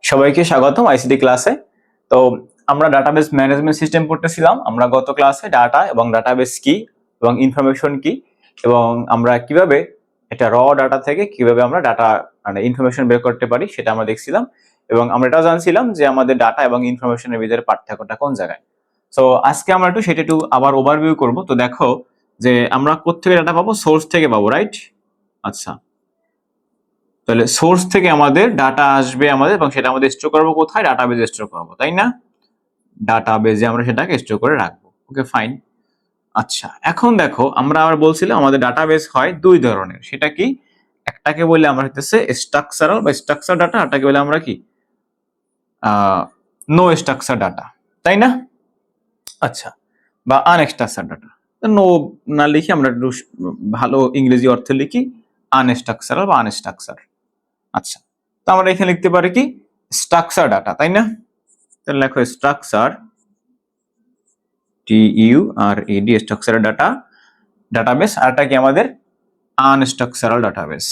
সবাইকে স্বাগতম আইসিটি ক্লাসে। তো আমরা ডাটাবেস ম্যানেজমেন্ট সিস্টেম পড়তেছিলাম। আমরা গত ক্লাসে ডাটা এবং ডাটাবেস কি এবং ইনফরমেশন কি এবং আমরা কিভাবে এটা র ডাটা থেকে কিভাবে আমরা ডাটা মানে ইনফরমেশন বের করতে পারি সেটা আমরা দেখছিলাম। এবং আমরা এটাও জানছিলাম যে আমাদের ডাটা এবং ইনফরমেশনের ভিতরে পার্থক্যটা কোন জায়গায়। সো আজকে আমরা সেটা একটু আবার ওভারভিউ করব। তো দেখো যে আমরা কোত্থেকে ডাটা পাবো, সোর্স থেকে পাবো, রাইট? আচ্ছা, তাহলে সোর্স থেকে আমাদের ডাটা আসবে আমাদের, এবং সেটা আমাদের স্টোর করবো কোথায়? ডাটাবেজে স্টোর করবো, তাই না? ডাটাবেজে আমরা সেটাকে স্টোর করে রাখবো। ওকে, ফাইন। আচ্ছা, এখন দেখো আমরা আবার বলছিলাম আমাদের ডাটাবেস হয় দুই ধরনের। সেটা কি? একটাকে বলে আমরা হইতেছে স্ট্রাকচারাল বা স্ট্রাকচার ডাটা, আরটাকে বলে আমরা কি নো স্ট্রাকচার ডাটা, তাই না? আচ্ছা, বা আনস্ট্রাকচার ডাটা। নো না লিখি আমরা একটু ভালো ইংরেজি অর্থে লিখি আনস্ট্রাকচারাল বা আনস্ট্রাকচার। আচ্ছা, তো আমরা এখানে লিখতে পারি কি স্ট্রাকচার ডাটা, তাই না? তাহলে লেখো structure, TURED, structure data database. আরটা কি আমাদের আনস্ট্রাকচারাল ডাটাবেস।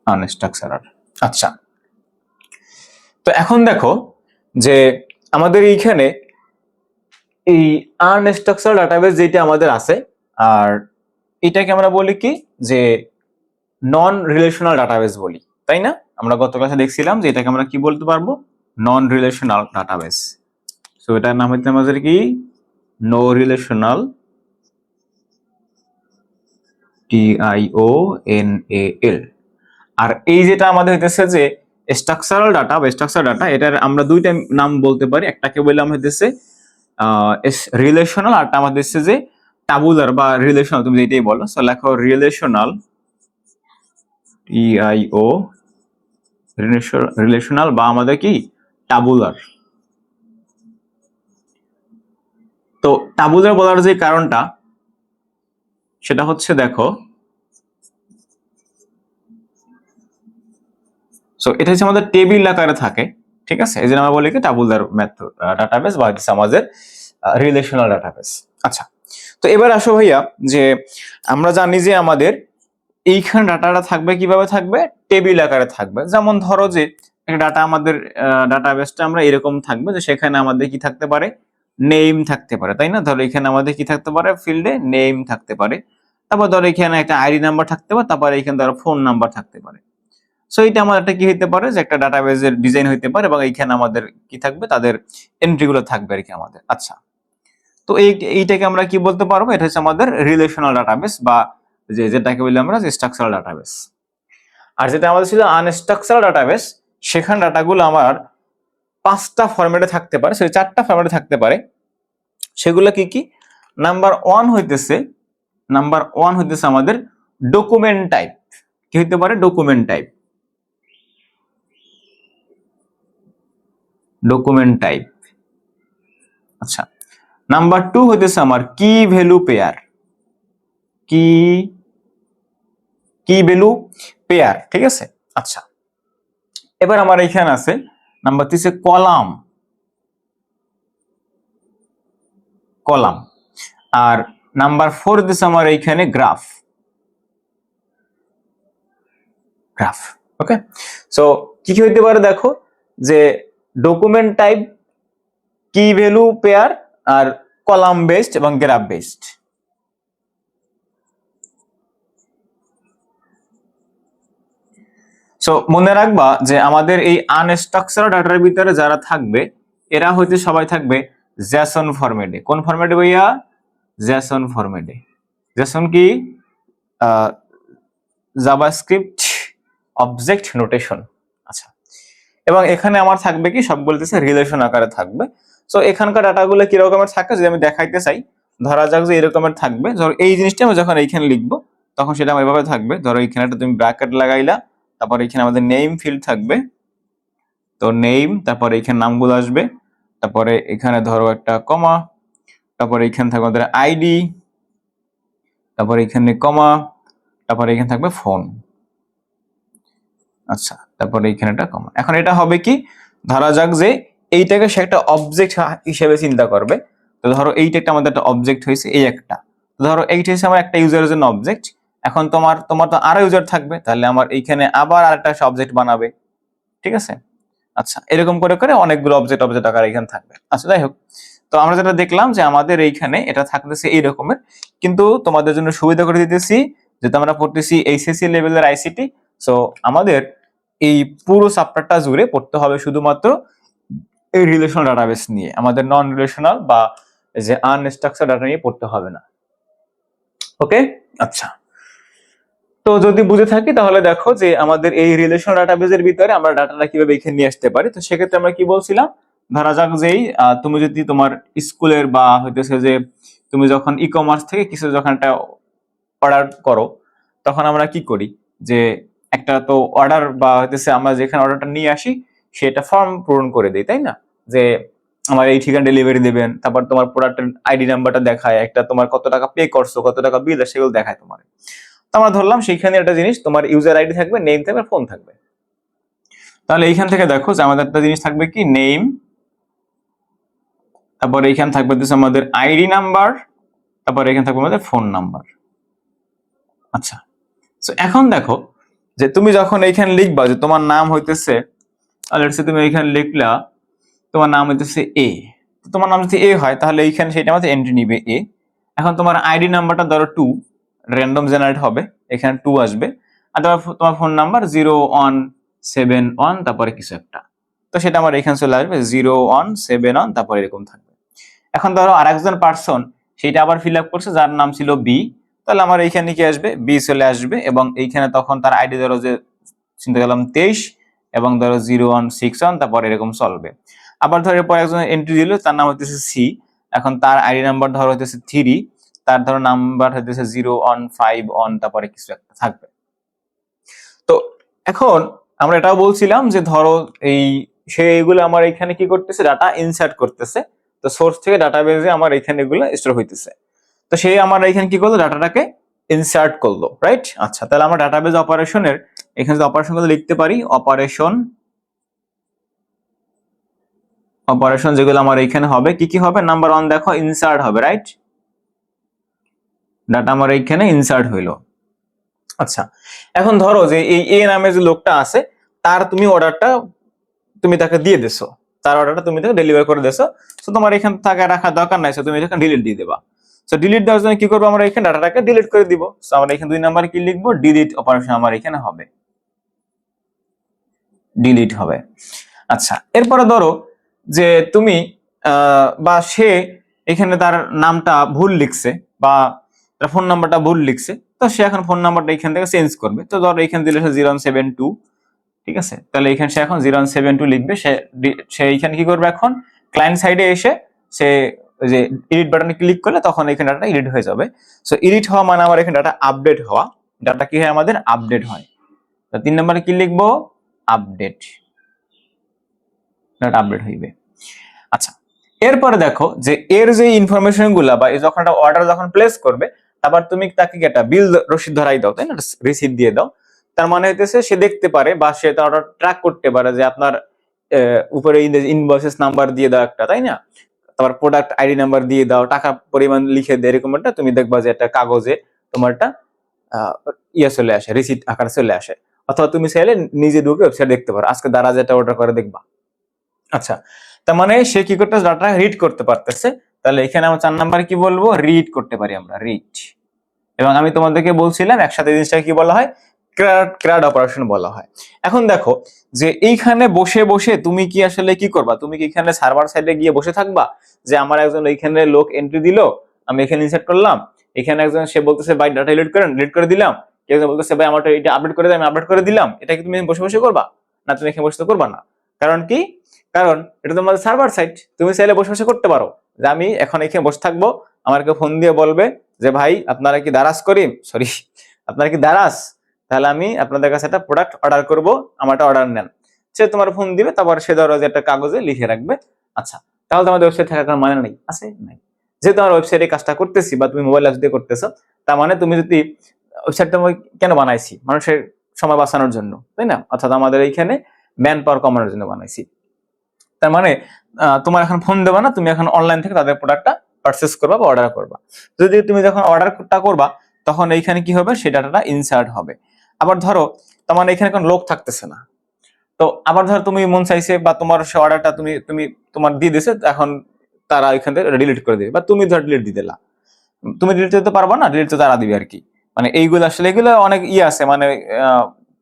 আনস্ট্রাকচারাল। আচ্ছা, তো এখন দেখো যে আমাদের এইখানে এই আনস্ট্রাকচারাল ডাটাবেস যেটা আমাদের আছে, আর এটাকে আমরা বলি কি যে নন রিলেশনাল ডাটাবেস বলি, তাই না? আমরা গত ক্লাসে দেখছিলাম যে এটাকে আমরা কি বলতে পারবো, নন রিলেশনাল ডাটাবেস। সো এটার নাম হচ্ছে আমাদের কি নো রিলেশনাল, TIONAL। আর এই যেটা আমাদের হইতেছে যে স্ট্রাকচারাল ডাটা বা স্ট্রাকচার ডাটা, এটার আমরা দুইটা নাম বলতে পারি। একটাকে বললাম হইতেছে রিলেশনাল, আরটা আমাদের হচ্ছে যে টাবুলার বা রিলেশনাল, তুমি যেটাই বলো। সো লেখো রিলেশনাল, TIO, রিলেশনাল বা আমাদের কি টাবুলার। তো টাবুলার বলার যে কারণটা সেটা হচ্ছে দেখো, সো এটা হচ্ছে আমাদের টেবিল আকারে থাকে, ঠিক আছে? এই জন্য আমরা বলি কি টাবুলার মেথড ডাটাবেস বা হচ্ছে আমাদের রিলেশনাল ডাটাবেস। আচ্ছা, তো এবার আসো ভাইয়া যে আমরা জানি যে আমাদের এইখানে ডাটাটা থাকবে, কিভাবে থাকবে? টেবিল আকারে থাকবে। যেমন ধরো যে একটা ডাটা আমাদের ডাটাবেসটা আমরা এরকম থাকবে যে সেখানে আমাদের কি থাকতে পারে, নেম থাকতে পারে, তাই না? ধরো এখানে আমাদের কি থাকতে পারে, ফিল্ডে নেম থাকতে পারে। তারপর ধরো এখানে একটা আইডি নাম্বার থাকতে পারে, তারপরে এখানে ধরো ফোন নাম্বার থাকতে পারে। সো এটা আমাদের একটা কি হইতে পারে যে একটা ডাটাবেজের ডিজাইন হইতে পারে, এবং এইখানে আমাদের কি থাকবে, তাদের এন্ট্রিগুলো থাকবে আর কি আমাদের। আচ্ছা, তো এইটাকে আমরা কি বলতে পারবো? এটা হচ্ছে আমাদের রিলেশনাল ডাটাবেস বা যেটাকে বলি আমরা স্ট্রাকচারাল ডাটাবেস। আর যেটা আমাদের ছিল আনস্ট্রাকচারাল ডাটাবেস, সেখানে ডাটাগুলো আমার 5টা ফরম্যাটে থাকতে পারে, সরি 4টা ফরম্যাটে থাকতে পারে। সেগুলো কি কি? নাম্বার ওয়ান হইতেছে আমাদের ডকুমেন্ট টাইপ। কি হইতে পারে? Document type, document type. আচ্ছা, নাম্বার টু হইতেছে আমার কি ভ্যালু পেয়ার, কি ভ্যালু পেয়ার, ঠিক আছে? আচ্ছা, এবার আমার এখানে আছে নাম্বার 3 কলাম, কলাম। আর নাম্বার 4 দিছে আমার এইখানে গ্রাফ, গ্রাফ। ওকে, সো কি কি হইতে পারে দেখো যে ডকুমেন্ট টাইপ, কি ভ্যালু পেয়ার, আর কলাম বেসড এবং গ্রাফ বেসড। সো মনে রাখবা যে আমাদের এই আনস্ট্রাকচারাল ডাটার ভিতরে যারা থাকবে এরা হইতে সবাই থাকবে জেসন ফরম্যাটে। কোন ফরম্যাটে ভাইয়া? জেসন ফরম্যাটে। জেসন কি? JavaScript object notation. আচ্ছা, এবং এখানে আমার থাকবে কি, সব বলতেছে রিলেশন আকারে থাকবে। সো এখানকার ডাটাগুলো কি রকমের থাকে যদি আমি দেখাইতে চাই, ধরা যাক যে এরকমের থাকবে। ধরো এই জিনিসটা আমি যখন এইখানে লিখবো তখন সেটা আমার এভাবে থাকবে। ধরো এখানে একটা তুমি ব্র্যাকেট লাগাইলা, তারপর এখানে আমাদের নেম ফিল্ড থাকবে, তো নেম, তারপরে এখানে নামগুলো আসবে, তারপরে এখানে ধরো একটা কমা, তারপরে এখানে থাকবে আমাদের আইডি, তারপরে এখানে কমা, তারপরে এখানে থাকবে ফোন। আচ্ছা, তারপরে এখানে একটা কমা। এখন এটা হবে কি, ধরা যাক যে এইটাকে সে একটা অবজেক্ট হিসেবে চিন্তা করবে। তো ধরো এইটা একটা আমাদের একটা অবজেক্ট হয়েছে, এই একটা। ধরো এইটা হচ্ছে আমার একটা ইউজারের জন্য অবজেক্ট, এখন তোমার তো আরো ইউজার থাকবে, তাহলে আমার এইখানে আবার আরেকটা অবজেক্ট বানাবে, ঠিক আছে। আচ্ছা, এরকম করে করে অনেকগুলো অবজেক্ট আকার এখানে থাকবে। আচ্ছা, যাই হোক, তো আমরা যেটা দেখলাম যে আমাদের এইখানে এটা থাকতেছে এই রকমের, কিন্তু তোমাদের জন্য সুবিধা করে দিতেছি যেহেতু আমরা পড়তেছি এইচএসসি লেভেলের আইসিটি, সো আমাদের এই পুরো চ্যাপ্টারটা জুড়ে পড়তে হবে শুধুমাত্র এই রিলেশনাল ডাটাবেস নিয়ে, আমাদের নন রিলেশনাল বা যে আনস্ট্রাকচার ডাটা নিয়ে পড়তে হবে না। ওকে, আচ্ছা, তো যদি বুঝে থাকি তাহলে দেখো যে আমাদের এই রিলেশনাল ডাটাবেসের ভিতরে আমরা ডাটাটা কিভাবে এখানে নিয়ে আসতে পারি। তো সেক্ষেত্রে আমরা কি বলছিলাম, ধরা যাক যেই তুমি যদি তোমার স্কুলের বা হইতেছে যে তুমি যখন ই কমার্স থেকে কিছু যখন একটা অর্ডার করো, তখন আমরা কি করি যে একটা তো অর্ডার বা হইতেছে আমরা যেখানে অর্ডারটা নিয়ে আসি সেটা ফর্ম পূরণ করে দিই, তাই না? যে আমার এই ঠিকানা ডেলিভারি দেবেন, তারপর তোমার প্রোডাক্টের আইডি নাম্বারটা দেখায়, একটা তোমার কত টাকা পে করছো, কত টাকা বিল সেগুলো দেখায় তোমার। তো আমরা ধরলাম সেইখানে একটা জিনিস তোমার ইউজার আইডি থাকবে, নেম থাকবে, ফোন থাকবে। তাহলে এইখান থেকে দেখো যে আমাদের একটা জিনিস থাকবে কি নেম, তারপর এইখানে থাকবে আমাদের আইডি নাম্বার, তারপর এখানে থাকবে আমাদের ফোন নাম্বার। আচ্ছা, তো এখন দেখো যে তুমি যখন এইখানে লিখবা যে তোমার নাম হইতেছে, তুমি এইখানে লিখলা তোমার নাম হইতেছে এ, তোমার নাম যদি এ হয় তাহলে এইখানে সেটা আমাদের এন্ট্রি নিবে এ। এখন তোমার আইডি নাম্বারটা ধরো 2, র্যান্ডম জেনারেট হবে, এখানে 2 আসবে, আর তোমার ফোন নাম্বার 0171 তারপরে কিছু একটা, তো সেটা আমার এখানে চলে আসবে 0171 তারপরে এরকম থাকবে। এখন ধরো আরেকজন পার্সন সেটা আবার ফিল আপ করছে যার নাম ছিল বি, তাহলে আমার এইখানে কি আসবে বি চলে আসবে, এবং এইখানে তখন তার আইডি ধরো যে চিন্তা করলাম 23 এবং ধরো 0161 তারপর এরকম চলবে। আবার ধরো এরপর একজন এন্ট্রি দিল তার নাম হইতেছে সি, এখন তার আইডি নাম্বার ধরো হইতেছে 3, তার ধরো নাম্বার হইতেছে 0151 তারপরে কিছু একটা থাকবে। তো এখন আমরা এটাও বলছিলাম যে ধরো এই সেইগুলো আমার এখানে কি করতেছে ডাটা ইনসার্ট করতেছে, তো সোর্স থেকে ডাটাবেজে আমার এখানে এগুলো স্টোর হইতেছে, তো সেই আমার এখানে কি করলো ডাটাটাকে ইনসার্ট করলো, রাইট। আচ্ছা, তাহলে আমরা ডাটাবেজ অপারেশনের এখানে অপারেশনগুলো লিখতে পারি, অপারেশন যেগুলো আমার এখানে হবে কি কি হবে, নাম্বার 1 দেখো ইনসার্ট হবে, রাইট, ডাটা আমার এখানে ইনসার্ট হইলো। আচ্ছা, এখন ধরো যে এই এ নামে যে লোকটা আছে তার তুমি অর্ডারটা তুমি তাকে দিয়ে দিছো, তার অর্ডারটা তুমি তাকে ডেলিভার করে দিছো, তো তোমার এখানে টাকা রাখার দরকার নাই, তুমি এখানে ডিলিট দিয়ে দেবা। সো ডিলিট দেওয়ার জন্য কি করবো আমরা এখানে ডাটাটাকে ডিলিট করে দিব, সো আমরা এখানে 2 নাম্বার কি লিখবো, ডিলিট অপারেশন আমার এখানে হবে, ডিলিট হবে। আচ্ছা, এরপরে ধরো যে তুমি বা সে এখানে তার নামটা ভুল লিখছে বা তার ফোন নাম্বারটা ভুল লিখছে, তো সে এখন ফোন নাম্বারটা এখান থেকে চেঞ্জ করবে, তো ধরো এখানে দিলে 0172, ঠিক আছে, তাহলে এখানে সে এখন 0172 লিখবে, সে এইখানে কি করবে এখন ক্লায়েন্ট সাইডে এসে সে ওই যে এডিট বাটনে ক্লিক করলে তখন এখানে ডাটা এডিট হয়ে যাবে। সো এডিট হওয়া মানে আমার এখানে ডাটা আপডেট হওয়া, ডাটা কি হয় আমাদের আপডেট হয়। তো 3 নম্বরে কি লিখবো, আপডেট, ডাটা আপডেট হইবে। আচ্ছা, এরপরে দেখো যে এর যে ইনফরমেশন গুলা বা যখন একটা অর্ডার যখন প্লেস করবে তারপর তুমি তাকে একটা বিল রসিদ ধরাই দাও, তাই না, রিসিট দিয়ে দাও, তার মানে হইতেছে সে দেখতে পারে বা সে তার অর্ডার ট্র্যাক করতে পারে যে আপনার উপরে ইনভয়েসেস নাম্বার দিয়ে দাও একটা, তাই না, তারপর প্রোডাক্ট আইডি নাম্বার দিয়ে দাও, টাকা পরিমাণ লিখে দেয়, এরকম একটা তুমি দেখবা যে একটা কাগজে তোমার একটা ইয়ে চলে আসে, রিসিট আকারে চলে আসে, অথবা তুমি চাইলে নিজে ঢুকে ওয়েবসাইট দেখতে পারো, আজকে দ্বারা যেটা অর্ডার করে দেখবা। আচ্ছা, তার মানে সে কি করতেছে ডাটা রিড করতে পারতেছে, তাহলে এখানে আমরা 4 নাম্বারে কি বলবো, রিড করতে পারি আমরা, রিড। এবং আমি তোমাদেরকে বলছিলাম একসাথে জিনিসটাকে কি বলা হয়, ক্র্যাড অপারেশন বলা হয়। এখন দেখো যে এইখানে বসে বসে তুমি কি আসলে কি করবা, তুমি কি এখানে সার্ভার সাইডে গিয়ে বসে থাকবা যে আমার একজন এইখানে লোক এন্ট্রি দিল, আমি এখানে ইনসার্ট করলাম, এখানে একজন সে বলতেছে ভাই ডাটা ডিলিট করেন, ডিলিট করে দিলাম, কেউ বলতেছে ভাই আমারটা এটা আপডেট করে দেয়, আমি আপডেট করে দিলাম, এটা কি তুমি বসে বসে করবা? না, তুমি এখানে বসে করবা না। কারণ কি, কারণ এটা তোমাদের সার্ভার সাইট, তুমি চাইলে বসে বসে করতে পারো যে আমি এখন এখানে বসে থাকবো, আমাকে ফোন দিয়ে বলবে যে ভাই আপনারা কি দারাজ করিম, সরি আপনারা কি দারাজ, তাহলে আমি আপনাদের কাছে একটা প্রোডাক্ট অর্ডার করব, আমারটা অর্ডার নেন, সে তোমার ফোন দিবে, তারপর সে ধরো যে একটা কাগজে লিখে রাখবে। আচ্ছা, তাহলে তোমাদের ওয়েবসাইট থাকার কোনো মানে নেই, আছে নাই, যেহেতু আমার ওয়েবসাইটে কাজটা করতেছি বা তুমি মোবাইল অ্যাপস দিয়ে করতেছো, তার মানে তুমি যদি ওয়েবসাইটটা কেন বানাইছি, মানুষের সময় বাঁচানোর জন্য, তাই না, অর্থাৎ আমাদের এইখানে ম্যান পাওয়ার কমানোর জন্য বানাইছি। তার মানে তোমার এখন ফোন দেবা না, তুমি এখন অনলাইন থেকে তাদের প্রোডাক্টটা পারচেস করবা বা অর্ডার করবা। যদি তুমি যখন অর্ডারটা করবা তখন এইখানে কি হবে, সেই ডাটাটা ইনসার্ট হবে। আবার ধরো তার মানে এখানে কোনো লোক থাকতেছে না, তো আবার ধরো তুমি মন চাইছে বা তোমার সে অর্ডারটা তুমি তুমি তোমার দিয়ে দিছে, এখন তারা এখান থেকে ডিলিট করে দিবে, বা তুমি ধর ডিলিট দিয়ে দিলা, তুমি ডিলিট দিতে পারবা না, ডিলিট তো তারা দিবে আর কি। মানে এইগুলো আসলে এগুলো অনেক আছে, মানে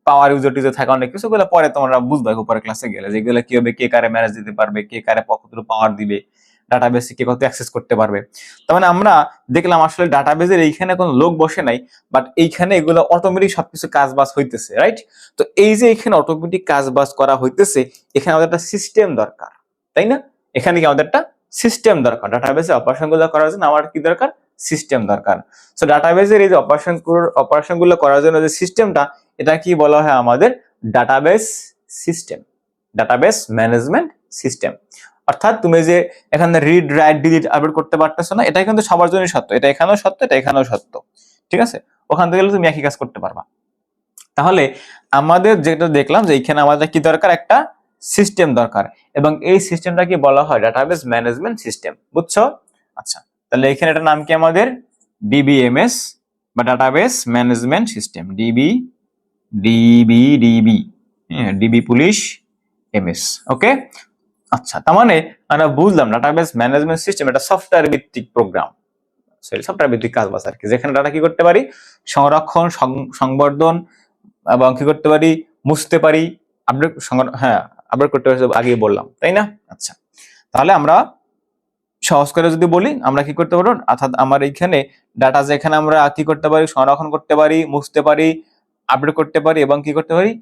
পাওয়ার ইউজার টিউজার থাকে অনেক কিছু, এগুলো পরে তোমরা বুঝবে উপরে ক্লাসে গেলে, যেগুলো কি হবে, কে কারে ম্যানেজ দিতে পারবে, কে কারে কতটুকু পাওয়ার দিবে, ডাটাবেসে কে কত অ্যাক্সেস করতে পারবে। তার মানে আমরা দেখলাম আসলে ডাটাবেসের এইখানে কোনো লোক বসে নাই, বাট এইখানে এগুলো অটোমেটিক সবকিছু কাজ বাজ হইতেছে, রাইট? তো এই যে এখানে অটোমেটিক কাজ বাজ করা হইতেছে, এখানে আমাদের একটা সিস্টেম দরকার, তাই না? এখানে কি আমাদের একটা সিস্টেম দরকার, ডাটাবেসে অপারেশন গুলো করার জন্য আমার কি দরকার, সিস্টেম দরকার। সো ডাটাবেসের এই যে অপারেশন গুলো করার জন্য যে সিস্টেমটা, এটা কি বলা হয় আমাদের database system, database management system. অর্থাৎ তুমি যে এখানে রিড রাইট ডিলিট আপডেট করতে পারতেছো না, এটা কিন্তু সবার জন্যই সত্য, এটা এখানেও সত্য, এটা এখানেও সত্য, ঠিক আছে? ওখান থেকে গেলে তুমি একই কাজ করতে পারবা। তাহলে আমাদের যেটা দেখলাম যে এখানে আমাদের কি দরকার, একটা সিস্টেম দরকার, এবং এই সিস্টেমটা কি বলা হয়, ডাটাবেস ম্যানেজমেন্ট সিস্টেম, বুঝছো? আচ্ছা, তাহলে এখানে এটার নাম কি আমাদের ডিবিএমএস বা database management system, DB DB police MS. Okay, আচ্ছা, তার মানে আমরা বুঝলাম ডাটাবেস ম্যানেজমেন্ট সিস্টেম এটা সফটওয়্যার ভিত্তিক প্রোগ্রাম, সফটওয়্যার ভিত্তিক কাজ বাস আর কি, যেখানে ডাটা কি করতে পারি, সংরক্ষণ, সংবর্ধন, এবং কি করতে পারি, মুছতে পারি, আপডেট, হ্যাঁ আপডেট করতে পারি, আগে বললাম, তাই না? আচ্ছা, তাহলে আমরা সহজ করে যদি বলি, আমরা কি করতে পারবো, অর্থাৎ আমার এইখানে ডাটা যেখানে আমরা কি করতে পারি, সংরক্ষণ করতে পারি, মুছতে পারি, আপডেট করতে পারি, এবং কি করতে পারি,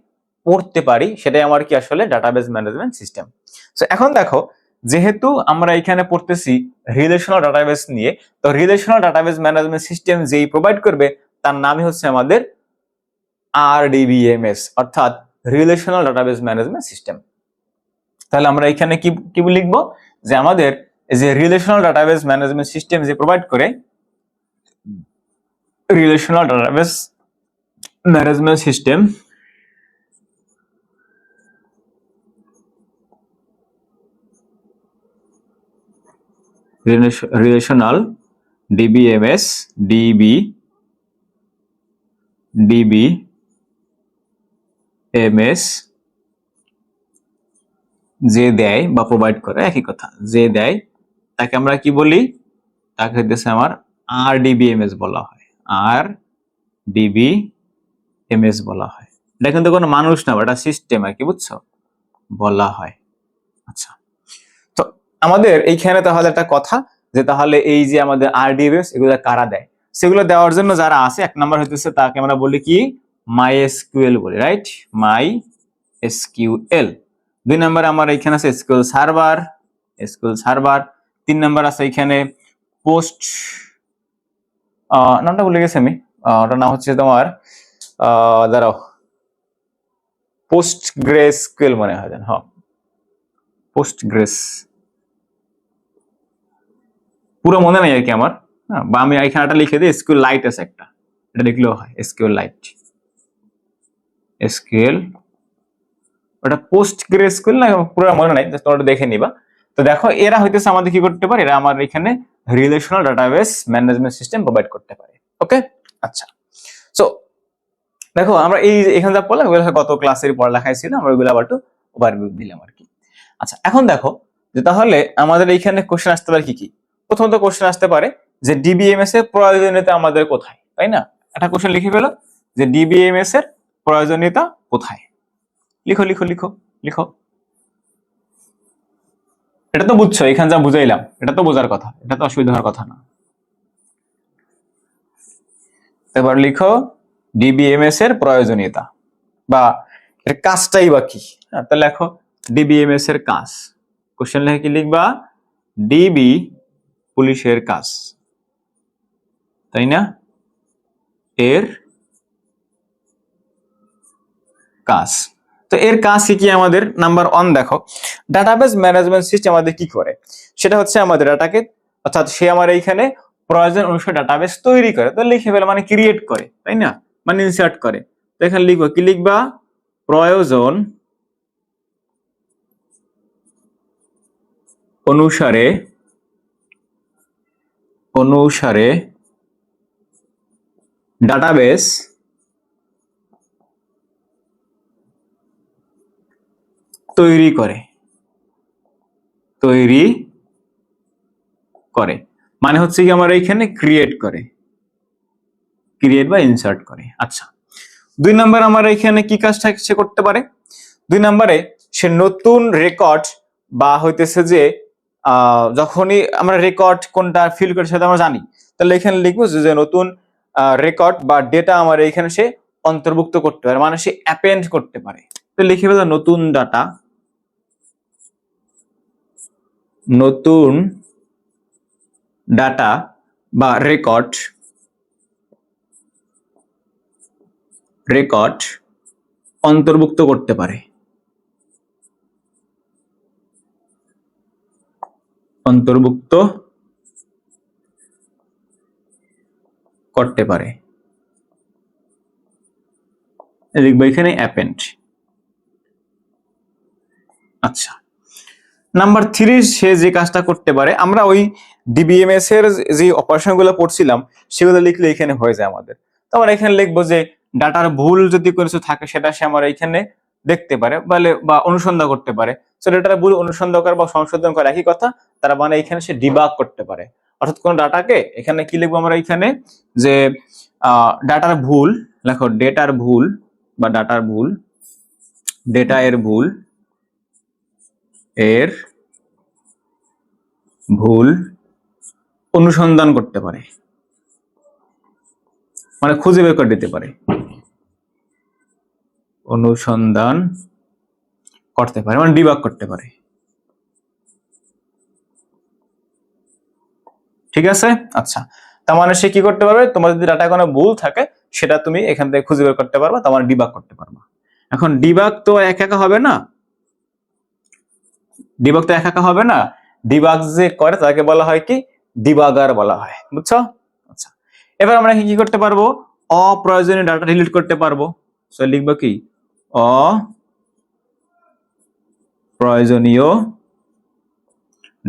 পড়তে পারি, সেটাই আমার কি আসলে ডাটাবেস ম্যানেজমেন্ট সিস্টেম। সো এখন দেখো, যেহেতু আমরা এখানে পড়তেছি রিলেশনাল ডাটাবেস নিয়ে, তো রিলেশনাল ডাটাবেস ম্যানেজমেন্ট সিস্টেম যেই প্রোভাইড করবে তার নামই হচ্ছে আমাদের আরডিবিএমএস, অর্থাৎ রিলেশনাল ডাটাবেস ম্যানেজমেন্ট সিস্টেম। তাহলে আমরা এখানে কি কি লিখবো, যে আমাদের যে রিলেশনাল ডাটাবেস ম্যানেজমেন্ট সিস্টেম যে প্রোভাইড করে, relational database management system relational DBMS DBMS যে দেয় বা প্রোভাইড করে, একই কথা, যে দেয় তাকে আমরা কি বলি, তাকে হইতেছে আমার আরডিবিএমএস বলা হয়, আরডিবিএমএস বলা হয়। এটা কিন্তু কোনো মানুষ না, এটা সিস্টেম আর কি, বুঝছো, বলা হয়। আচ্ছা, তো আমাদের এইখানে তাহলে একটা কথা, যে তাহলে এই যে আমাদের আরডিবিএস এগুলো কারা দেয়, সেগুলো দেওয়ার জন্য যারা আছে, এক নাম্বার হইতেছে তাকে আমরা বলি কি, মাই এসকিউএল বলি, রাইট, মাই এসকিউএল। দুই নাম্বার আমার এখানে আছে এসকিউএল সার্ভার। তিন নাম্বার আছে এখানে পোস্ট, নামটা ভুলে গেছি আমি, ওটার নাম হচ্ছে তোমার দাঁড়াও, পোস্ট গ্রেসকিউএল মনে হয়, হ্যাঁ পোস্ট গ্রেস, পুরো মনে নেই আর কি আমার, হ্যাঁ, বা আমি এখানে একটা লিখে দিই, এসকিউএল লাইট আছে একটা, এটা লিখলেও হয়, এসকিউএল লাইট, এসকিউএল, ওটা পোস্ট গ্রেসকিউএল না, পুরো মনে নাই, জাস্ট ওটা দেখে নিবা। তো দেখো এরা হইতেছে আমাদের কি করতে পারে, এরা আমার এখানে relational database management system provide করতে পারে। ওকে, আচ্ছা, সো দেখো আমরা এই এখানে যা পড়লাম এগুলো গত ক্লাসের পড়ালেখায় ছিল, আমরা ওইগুলো আবার একটু ওভারভিউ দিলাম আর কি। আচ্ছা, এখন দেখো যে তাহলে আমাদের এইখানে কোশ্চেন আসতে পারে কি কি। প্রথমত কোশ্চেন আসতে পারে যে ডিবিএমএস এর প্রয়োজনীয়তা আমাদের কোথায়, তাই না? একটা কোশ্চেন লিখে ফেলো যে ডিবিএমএস এর প্রয়োজনীয়তা কোথায়, লিখো লিখো লিখো লিখো। এটা তো বুঝছো, এখানে যা বুঝাইলাম এটা তো বোঝার কথা, এটা তো অসুবিধা হওয়ার কথা না। এবার লিখো ডিবিএমএস এর প্রয়োজনীয়তা বা এর কাজটাই বা কি। হ্যাঁ, তাহলে লেখো ডিবিএমএস এর কাজ। কোশ্চেন লিখে কি লিখবা, ডিবি পুলিশের কাজ, তাই না, এর কাজ। তো এর কাজ কি আমাদের, নাম্বার 1 দেখো, ডাটাবেস ম্যানেজমেন্ট সিস্টেম আমাদের কি করে, সেটা হচ্ছে আমাদের ডাটাকে, অর্থাৎ সে আমার এইখানে প্রয়োজন অনুসারে ডাটাবেস তৈরি করে, তো লিখে ফেলে মানে ক্রিয়েট করে, তাই না, মানে ইনসার্ট করে। তো এখানে লিখবো কি লিখবা, প্রয়োজন অনুসারে ডাটাবেস তৈরি করে মানে হচ্ছে কি আমার এইখানে ক্রিয়েট বা ইনসার্ট করে। আচ্ছা, 2 নাম্বার আমার এখানে কি কাজটা সে করতে পারে? 2 নম্বরে সে নতুন রেকর্ড বা হইতেছে যে যখনই আমরা রেকর্ড কোনটা ফিল করে সেটা আমরা জানি, তাহলে এখানে লিখবো যে নতুন রেকর্ড বা ডেটা আমার এখানে সে অন্তর্ভুক্ত করতে পারে, মানে সে অ্যাপেন্ড করতে পারে। তো লিখে ফেলো নতুন ডাটা, বা রেকর্ড অন্তর্ভুক্ত করতে পারে, লিখবো এখানে অ্যাপেন্ড। আচ্ছা, নাম্বার 3 সে যে কাজটা করতে পারে, আমরা ওই ডিবিএমএস এর যে অপারেশন গুলো পড়ছিলাম সেগুলো লিখলে এখানে হয়ে যায় আমাদের। তো আমরা এখানে লিখবো যে ডাটার ভুল যদি কিছু থাকে সেটা সে আমরা এখানে দেখতে পারে বা অনুসন্ধান করতে পারে। সো ডাটার ভুল অনুসন্ধান করা বা সংশোধন করা একই কথা, তার মানে এখানে সে ডিবাগ করতে পারে। অর্থাৎ কোন ডাটাকে এখানে কি লিখবো আমরা এখানে যে ডাটার ভুল, লেখো ডেটা এর ভুল অনুসন্ধান করতে পারে, মানে খুঁজে বের করে দিতে পারে, অনুসন্ধান করতে পারে মানে ডিবাগ করতে পারে। ঠিক আছে? আচ্ছা, তার মানে সে কি করতে পারবে, তোমার যদি ডাটা কোনো ভুল থাকে সেটা তুমি এখান থেকে খুঁজে বের করতে পারবা, তার মানে ডিবাগ করতে পারবা। এখন ডিবাগ তো একা হবে না, ডিবাগ যে করে তাকে বলা হয় কি, ডিবাগার বলা হয়। বুঝছো? আচ্ছা, এবার আমরা কি করতে পারবো, অপ্রয়োজনীয় ডাটা ডিলিট করতে পারবো। সো লিখবো কি, অপ্রয়োজনীয়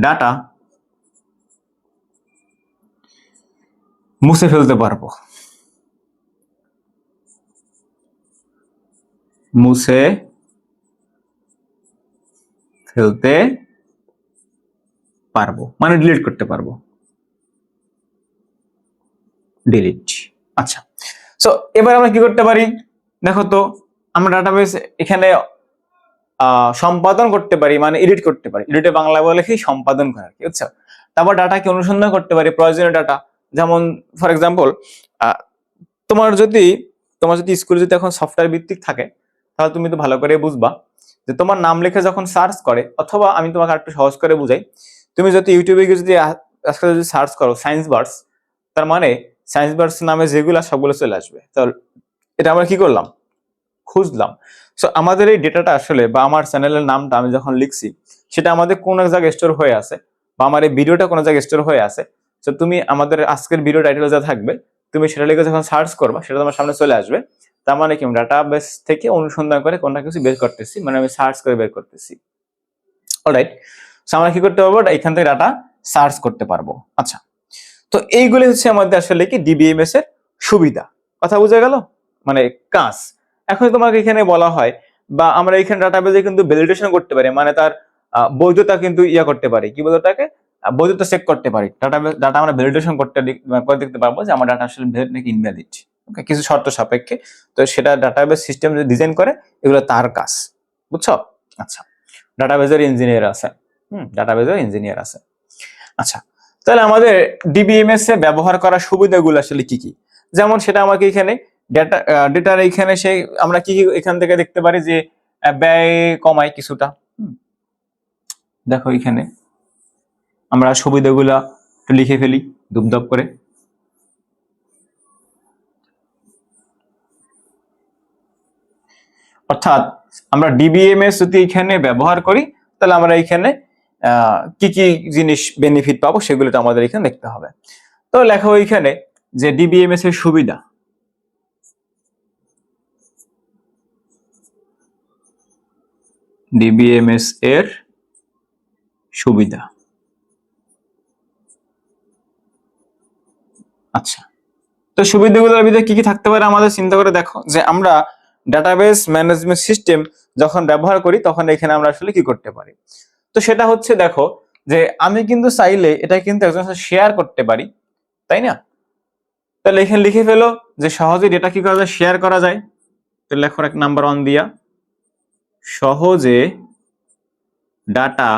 ডাটা মুছে ফেলতে পারবো, মানে ডিলিট করতে পারবো, ডিলিট। আচ্ছা, সো এবার আমরা কি করতে পারি, দেখো তো আমরা ডাটাবেস এখানে সম্পাদন করতে পারি, মানে এডিট করতে পারি। এডিটে বাংলা বলে কি, সম্পাদন করা, কি বুঝছো? তারপর ডাটাকে অনুসন্ধান করতে পারি, প্রয়োজনীয় ডাটা, যেমন ফর এক্সাম্পল তোমার যদি স্কুলে যদি এখন সফটওয়্যার ভিত্তিক থাকে, তাহলে তুমি তো ভালো করে বুঝবা যে তোমার নাম লিখে যখন সার্চ করে, অথবা আমি তোমাকে একটু সহজ করে বুঝাই, তুমি যদি ইউটিউবে গিয়ে যদি আজকে যদি সার্চ করো সায়েন্স বার্স, তার মানে সায়েন্স বার্স নামে যেগুলো সবগুলো চলে আসবে। তাহলে এটা আমরা কি করলাম, খুঁজলাম। সো আমাদের এই ডেটাটা আসলে বা আমার চ্যানেলের নামটা আমি যখন লিখছি সেটা আমাদের কোন এক জায়গায় স্টোর হয়ে আছে, বা আমার এই ভিডিওটা কোন জায়গায় স্টোর হয়ে আছে। তো তুমি আমাদের আজকের ভিডিও টাইটেল যা থাকবে তুমি সেটা লিখে যখন সার্চ করবা সেটা তোমার সামনে চলে আসবে। তার মানে কি, ডাটাবেস থেকে অনুসন্ধান করে কোনটা কিছু বের করতেছি, মানে আমি সার্চ করে বের করতেছি। অলরাইট, সো আমরা কি করতে পারবো, এখান থেকে ডাটা সার্চ করতে পারবো। আচ্ছা, তো এইগুলি হচ্ছে আমাদের আসলে কি ডিবিএমএস এর সুবিধা। কথা বোঝা গেল, মানে কাজ। এখন তোমাকে এখানে বলা হয়, বা আমরা এখানে ডাটাবেসে কিন্তু ভ্যালিডেশন করতে পারি, মানে তার বৈধতা কিন্তু করতে পারি, কি বলে ওটাকে, বৈধতা চেক করতে পারি। ডাটা আমরা ভ্যালিডেশন করতে দেখতে পারবো যে আমার ডাটা আসলে ভ্যালিড নাকি ইনভ্যালিড, ওকে, কিছু শর্ত সাপেক্ষে। তো সেটা ডাটাবেস সিস্টেম যে ডিজাইন করে এগুলো তার কাজ। বুঝছো? আচ্ছা, ডাটাবেসের ইঞ্জিনিয়ার আছে, ডাটাবেসের ইঞ্জিনিয়ার আছে। আচ্ছা, তাহলে আমাদের ডিবিএমএস এ ব্যবহার করার সুবিধাগুলো আসলে কি কি, যেমন সেটা আমাকে এখানে ডেটার এখানে সেই আমরা কি এখান থেকে দেখতে পারি যে ব্যয় কমায় কিছুটা। দেখো এখানে আমরা সুবিধাগুলা একটু লিখে ফেলি ধুপধাপ করে। অর্থাৎ আমরা ডিবিএমএস যদি এখানে ব্যবহার করি তাহলে আমরা এখানে কি কি জিনিস বেনিফিট পাবো সেগুলো আমাদের এখানে দেখতে হবে। তো লেখা এখানে যে ডিবিএমএস এর সুবিধা, ডিবিএমএস এর সুবিধা। আচ্ছা, তো সুবিধাগুলোর ভিতরে কি কি থাকতে পারে আমাদের চিন্তা করে দেখো, যে আমরা ডাটাবেস ম্যানেজমেন্ট সিস্টেম যখন ব্যবহার করি তখন এখানে আমরা আসলে কি করতে পারি। তো সেটা হচ্ছে দেখো যে আমি কিন্তু চাইলে এটা কিন্তু একজনের সাথে শেয়ার করতে পারি, তাই না? তাহলে এখানে লিখে ফেলো যে সহজে ডেটা কি করা যায়, শেয়ার করা যায়। তো লেখো এক নাম্বার 1 দিয়া, সহজে ডাটা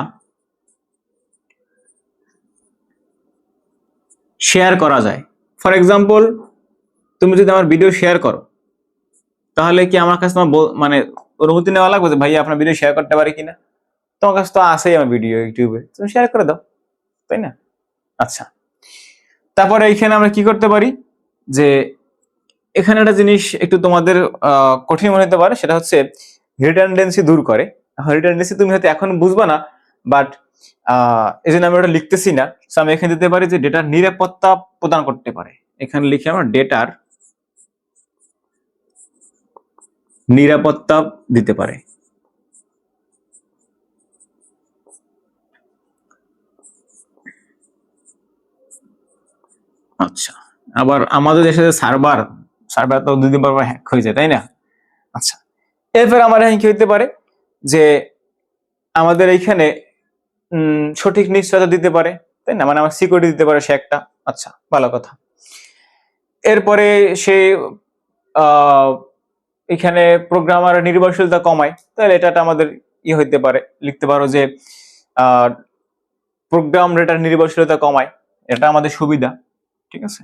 শেয়ার করা যায়। ফর এক্সাম্পল, তুমি যদি আমার ভিডিও শেয়ার করো তাহলে কি আমার কাছে তোমার মানে অনুমতি নেওয়া লাগবে যে ভাইয়া আপনার ভিডিও শেয়ার করতে পারি কিনা? তোমার কাছে তো আছেই আমার ভিডিও ইউটিউবে, তুমি শেয়ার করে দাও, তাই না? আচ্ছা, তারপরে এইখানে আমরা কি করতে পারি, যে এখানে একটা জিনিস একটু তোমাদের কঠিন মনে হতে পারে, সেটা হচ্ছে রিডান্ডেন্সি দূর করে। রিডান্ডেন্সি তুমি হয়তো এখন বুঝবা না, বাট এই জন্য আমি ওটা লিখতেছি না। সো আমি এখানে দিতে পারি যে ডেটার নিরাপত্তা প্রদান করতে পারে। এখানে লিখে আমরা ডেটার নিরাপত্তা দিতে পারে। আচ্ছা, আবার আমাদের দেশে সার্ভার সার্ভার তো 2 দিন পর হ্যাক হয়ে যায়, তাই না? আচ্ছা, এরপর আমার এখানে কি হইতে পারে, যে আমাদের এইখানে সঠিক নিশ্চয়তা দিতে পারে, তাই না? মানে আমার সিকিউরিটি দিতে পারে সে একটা। আচ্ছা, ভালো কথা। এরপরে সে এখানে প্রোগ্রামার নির্ভরশীলতা কমায়, তাহলে এটা আমাদের হইতে পারে, লিখতে পারো যে প্রোগ্রাম ডেটার নির্ভরশীলতা কমায়, এটা আমাদের সুবিধা, ঠিক আছে?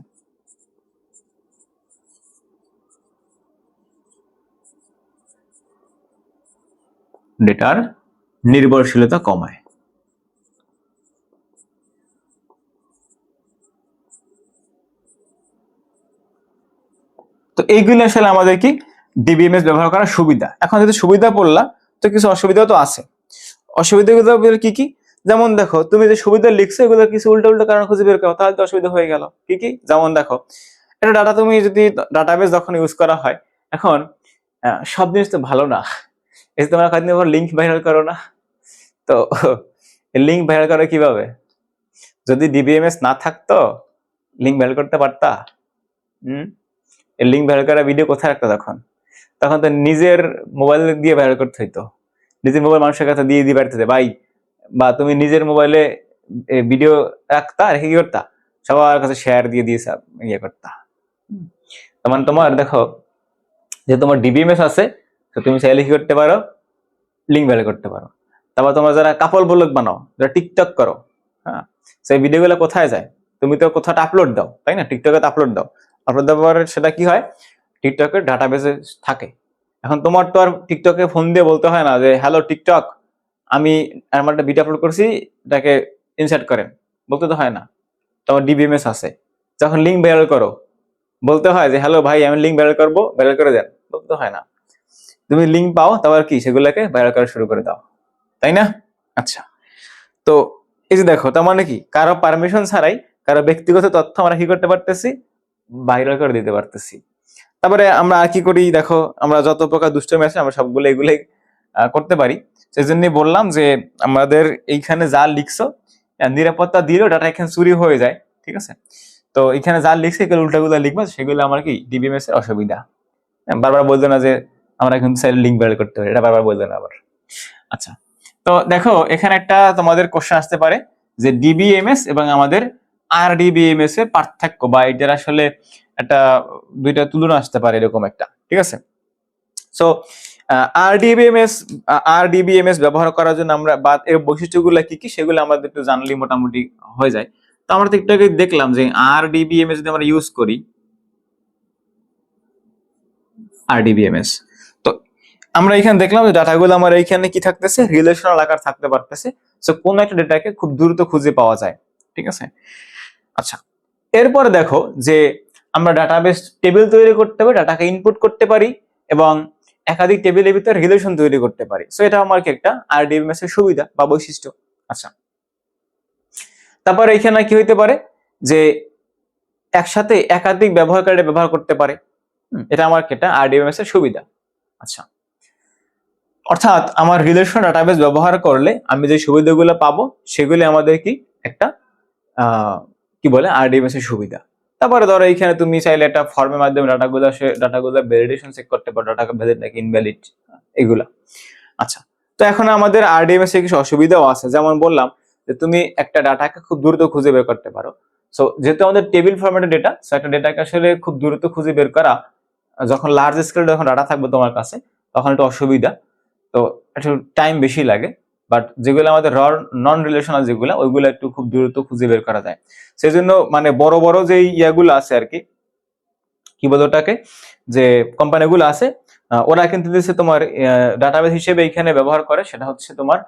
ডেটার নির্ভরশীলতা কমায়। তো এইগুলো আসলে আমাদের কি ডিবিএমএস ব্যবহার করার সুবিধা। এখন যদি সুবিধা পড়লা, তো কিছু অসুবিধাও তো আছে। অসুবিধাগুলো কি কি? যেমন দেখো, তুমি যে সুবিধা লিখছো এগুলো কিছু উল্টো উল্টো কারণ খুঁজে বের করো, তাহলে তো অসুবিধা হয়ে গেল। কি কি? যেমন দেখো, এটা ডাটা তুমি যদি ডাটাবেস যখন ইউজ করা হয়, এখন সব জিনিস তো ভালো না। এই যে তোমরা কয়েকদিন পর লিঙ্ক ভাইরাল করো না, তো লিঙ্ক ভাইরাল করো কিভাবে? যদি ডিবিএমএস না থাকতো লিঙ্ক ভাইরাল করতে পারতা? লিঙ্ক ভাইরাল করা ভিডিও কোথায় রাখতো তখন? তখন তো নিজের মোবাইল দিয়ে ভাইরাল করতে হইতো, নিজের মোবাইল মানুষের কাছে দিয়ে দিয়ে পারতে ভাই, বা তুমি নিজের মোবাইলে ভিডিও রাখতা, রেখে কি করতা, সবার কাছে শেয়ার দিয়ে দিয়ে ইয়ে করতা। মানে তোমার দেখো, যে তোমার ডিবিএমএস আছে, তো তুমি চাইলে কি করতে পারো, লিঙ্ক ভাইরাল করতে পারো। তারপর তোমার যারা কাপল ব্লগ বানাও, যারা টিকটক করো, হ্যাঁ, সেই ভিডিওগুলো কোথায় যায়? তুমি তো কোথাও আপলোড দাও, তাই না? টিকটকে আপলোড দাও, আপলোড দেওয়ার সেটা কি হয়, টিকটকের ডাটাবেসে থাকে। এখন তোমার তো আর টিকটকে ফোন দিয়ে বলতে হয় না যে হ্যালো টিকটক, আমি আমার একটা ভিডিও আপলোড করছি, এটাকে ইনসার্ট করেন, বলতে তো হয় না। তোমার ডিবিএমএস আছে, যখন লিঙ্ক ভাইরাল করো বলতে হয় যে হ্যালো ভাই আমি লিঙ্ক ভাইরাল করবো, ভাইরাল করে দেন, বলতে হয় না। তুমি লিঙ্ক পাও, তারপর কি সেগুলোকে ভাইরাল করা শুরু করে দাও, তাই না? আচ্ছা, তো এই যে দেখো, তার মানে কি কারো পারমিশন ছাড়াই কারো ব্যক্তিগত তথ্য আমরা কি করতে পারতেছি, ভাইরাল করে দিতে পারতেছি। তারপরে আমরা আর কি করি দেখো, আমরা যত প্রকার দুষ্টমি আছে আমরা সবগুলো এগুলোই করতে পারি। সেই জন্য বললাম যে আমাদের এইখানে যা লিখছো, নিরাপত্তা দিলেও ডাটা এখানে চুরি হয়ে যায়, ঠিক আছে? তো এখানে যা লিখছে এগুলো উল্টাগুলো লিখবো, সেগুলো আমার কি ডিবিএমএস এর অসুবিধা। বারবার বলতো না যে আমরা কিন্তু লিঙ্ক ভাইরাল করতে পারি, এটা বারবার বলতো না আবার। আচ্ছা, তো দেখো এখানে একটা তোমাদের কোশ্চেন আসতে পারে যে ডিবিএমএস এবং আমাদের আরডিবিএমএস এর পার্থক্য, বা এটার আসলে একটা দুইটা তুলনা আসতে পারে এরকম একটা, ঠিক আছে? সো আরডিবিএমএস ব্যবহার করার জন্য আমরা বা এর বৈশিষ্ট্যগুলো কি কি সেগুলো আমাদের একটু জানলেই মোটামুটি হয়ে যায়। তো আমরা তো একটু আগে দেখলাম যে আরডিবিএমএস যদি আমরা ইউজ করি, আরডিবিএমএস, তো আমরা এখানে দেখলাম যে ডাটাগুলো আমার এইখানে কি থাকতেছে, রিলেশনাল আকার থাকতে পারতেছে। সো কোন একটা ডেটাকে খুব দ্রুত খুঁজে পাওয়া যায়, ঠিক আছে? আচ্ছা, এরপরে দেখো যে আমরা ডাটাবেস টেবিল তৈরি করতে পারি, ডাটাকে ইনপুট করতে পারি এবং একাধিক টেবিলের ভিতরে রিলেশন তৈরি করতে পারি। সো এটা আমার কি একটা আরডিবিএমএস এর সুবিধা বা বৈশিষ্ট্য। আচ্ছা, তারপরে এখানে কি হইতে পারে যে একসাথে একাধিক ব্যবহারকারী ব্যবহার করতে পারে, এটা আমার কি একটা আরডিবিএমএস এর সুবিধা। আচ্ছা, অর্থাৎ আমার রিলেশন ডাটাবেস ব্যবহার করলে আমি যে সুবিধাগুলো পাবো সেগুলি আমাদের কি একটা কি বলে আরডিবিএমএস এর সুবিধা। তারপরে ধরো এইখানে তুমি চাইলে একটা ফর্মের মাধ্যমে ডাটাগুলো ভ্যালিডেশন চেক করতে পারো, ডাটা ভ্যালিড নাকি ইনভ্যালিড, এগুলা। আচ্ছা, তো এখন আমাদের আরডিএমএস এর কিছু অসুবিধাও আছে, যেমন বললাম যে তুমি একটা ডাটাকে খুব দ্রুত খুঁজে বের করতে পারো। সো যেহেতু আমাদের টেবিল ফরম্যাটের ডেটা, সো একটা ডেটাকে আসলে খুব দ্রুত খুঁজে বের করা, যখন লার্জ স্কেলে যখন ডাটা থাকবে তোমার কাছে, তখন একটু অসুবিধা, তো একটু টাইম বেশি লাগে। বাট যেগুলো আমাদের নন রিলেশনাল যেগুলো, ওইগুলো একটু খুব দ্রুত খুঁজে বের করা যায়। সেই জন্য মানে বড় বড় যে ইয়াগুলো আছে আর কি, কি বলে ওটাকে, যে কোম্পানিগুলো আছে, ওরা কিন্তু দিচ্ছে তোমার ডাটাবেস হিসেবে এখানে ব্যবহার করে, সেটা হচ্ছে তোমার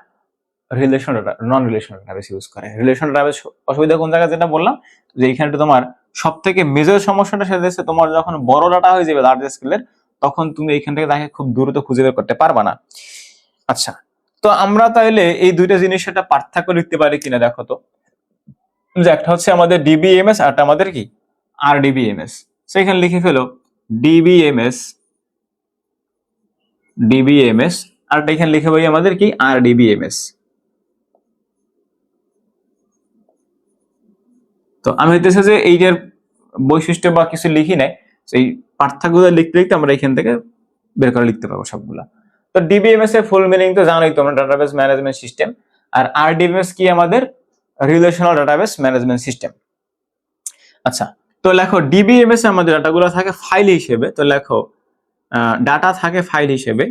রিলেশনাল ডাটা, নন রিলেশনাল ডাটাবেস ইউজ করে। রিলেশনাল ডাটাবেস অসুবিধা কোন জায়গায়, যেটা বললাম যে এইখানে তোমার সব থেকে মেজর সমস্যাটা সেটা হচ্ছে তোমার যখন বড় ডাটা হয়ে যাবে লার্জ স্কেলের, তখন তুমি এইখান থেকে তাকে খুব দ্রুত খুঁজে বের করতে পারবা না। আচ্ছা, তো আমরা তাহলে এই দুইটা জিনিসের একটা পার্থক্য লিখতে পারি কিনা দেখো তো, যে একটা হচ্ছে আমাদের ডিবিএমএস আর একটা আমাদের কি আরডিবিএমএস। সেখানে লিখে ফেলো ডিবিএমএস, ডিবিএমএস, আর এখানে লিখে বই আমাদের কি আরডিবিএমএস। তো আমি হইতেছে যে এইটার বৈশিষ্ট্য বা কিছু লিখি নাই, সেই পার্থক্যগুলো লিখতে লিখতে আমরা এখান থেকে বের করে লিখতে পারবো সবগুলা। তো ডিবিএমএস এর ফুল মিনিং তো জানোই তোমরা, ডাটাবেস ম্যানেজমেন্ট সিস্টেম। আর আরডিবিএমএস কি, আমাদের রিলেশনাল ডাটাবেস ম্যানেজমেন্ট সিস্টেম। আচ্ছা, তো লেখো ডিবিএমএস এ আমাদের ডাটাগুলো থাকে ফাইল হিসেবে, তো লেখো ডাটা থাকে ফাইল হিসেবে,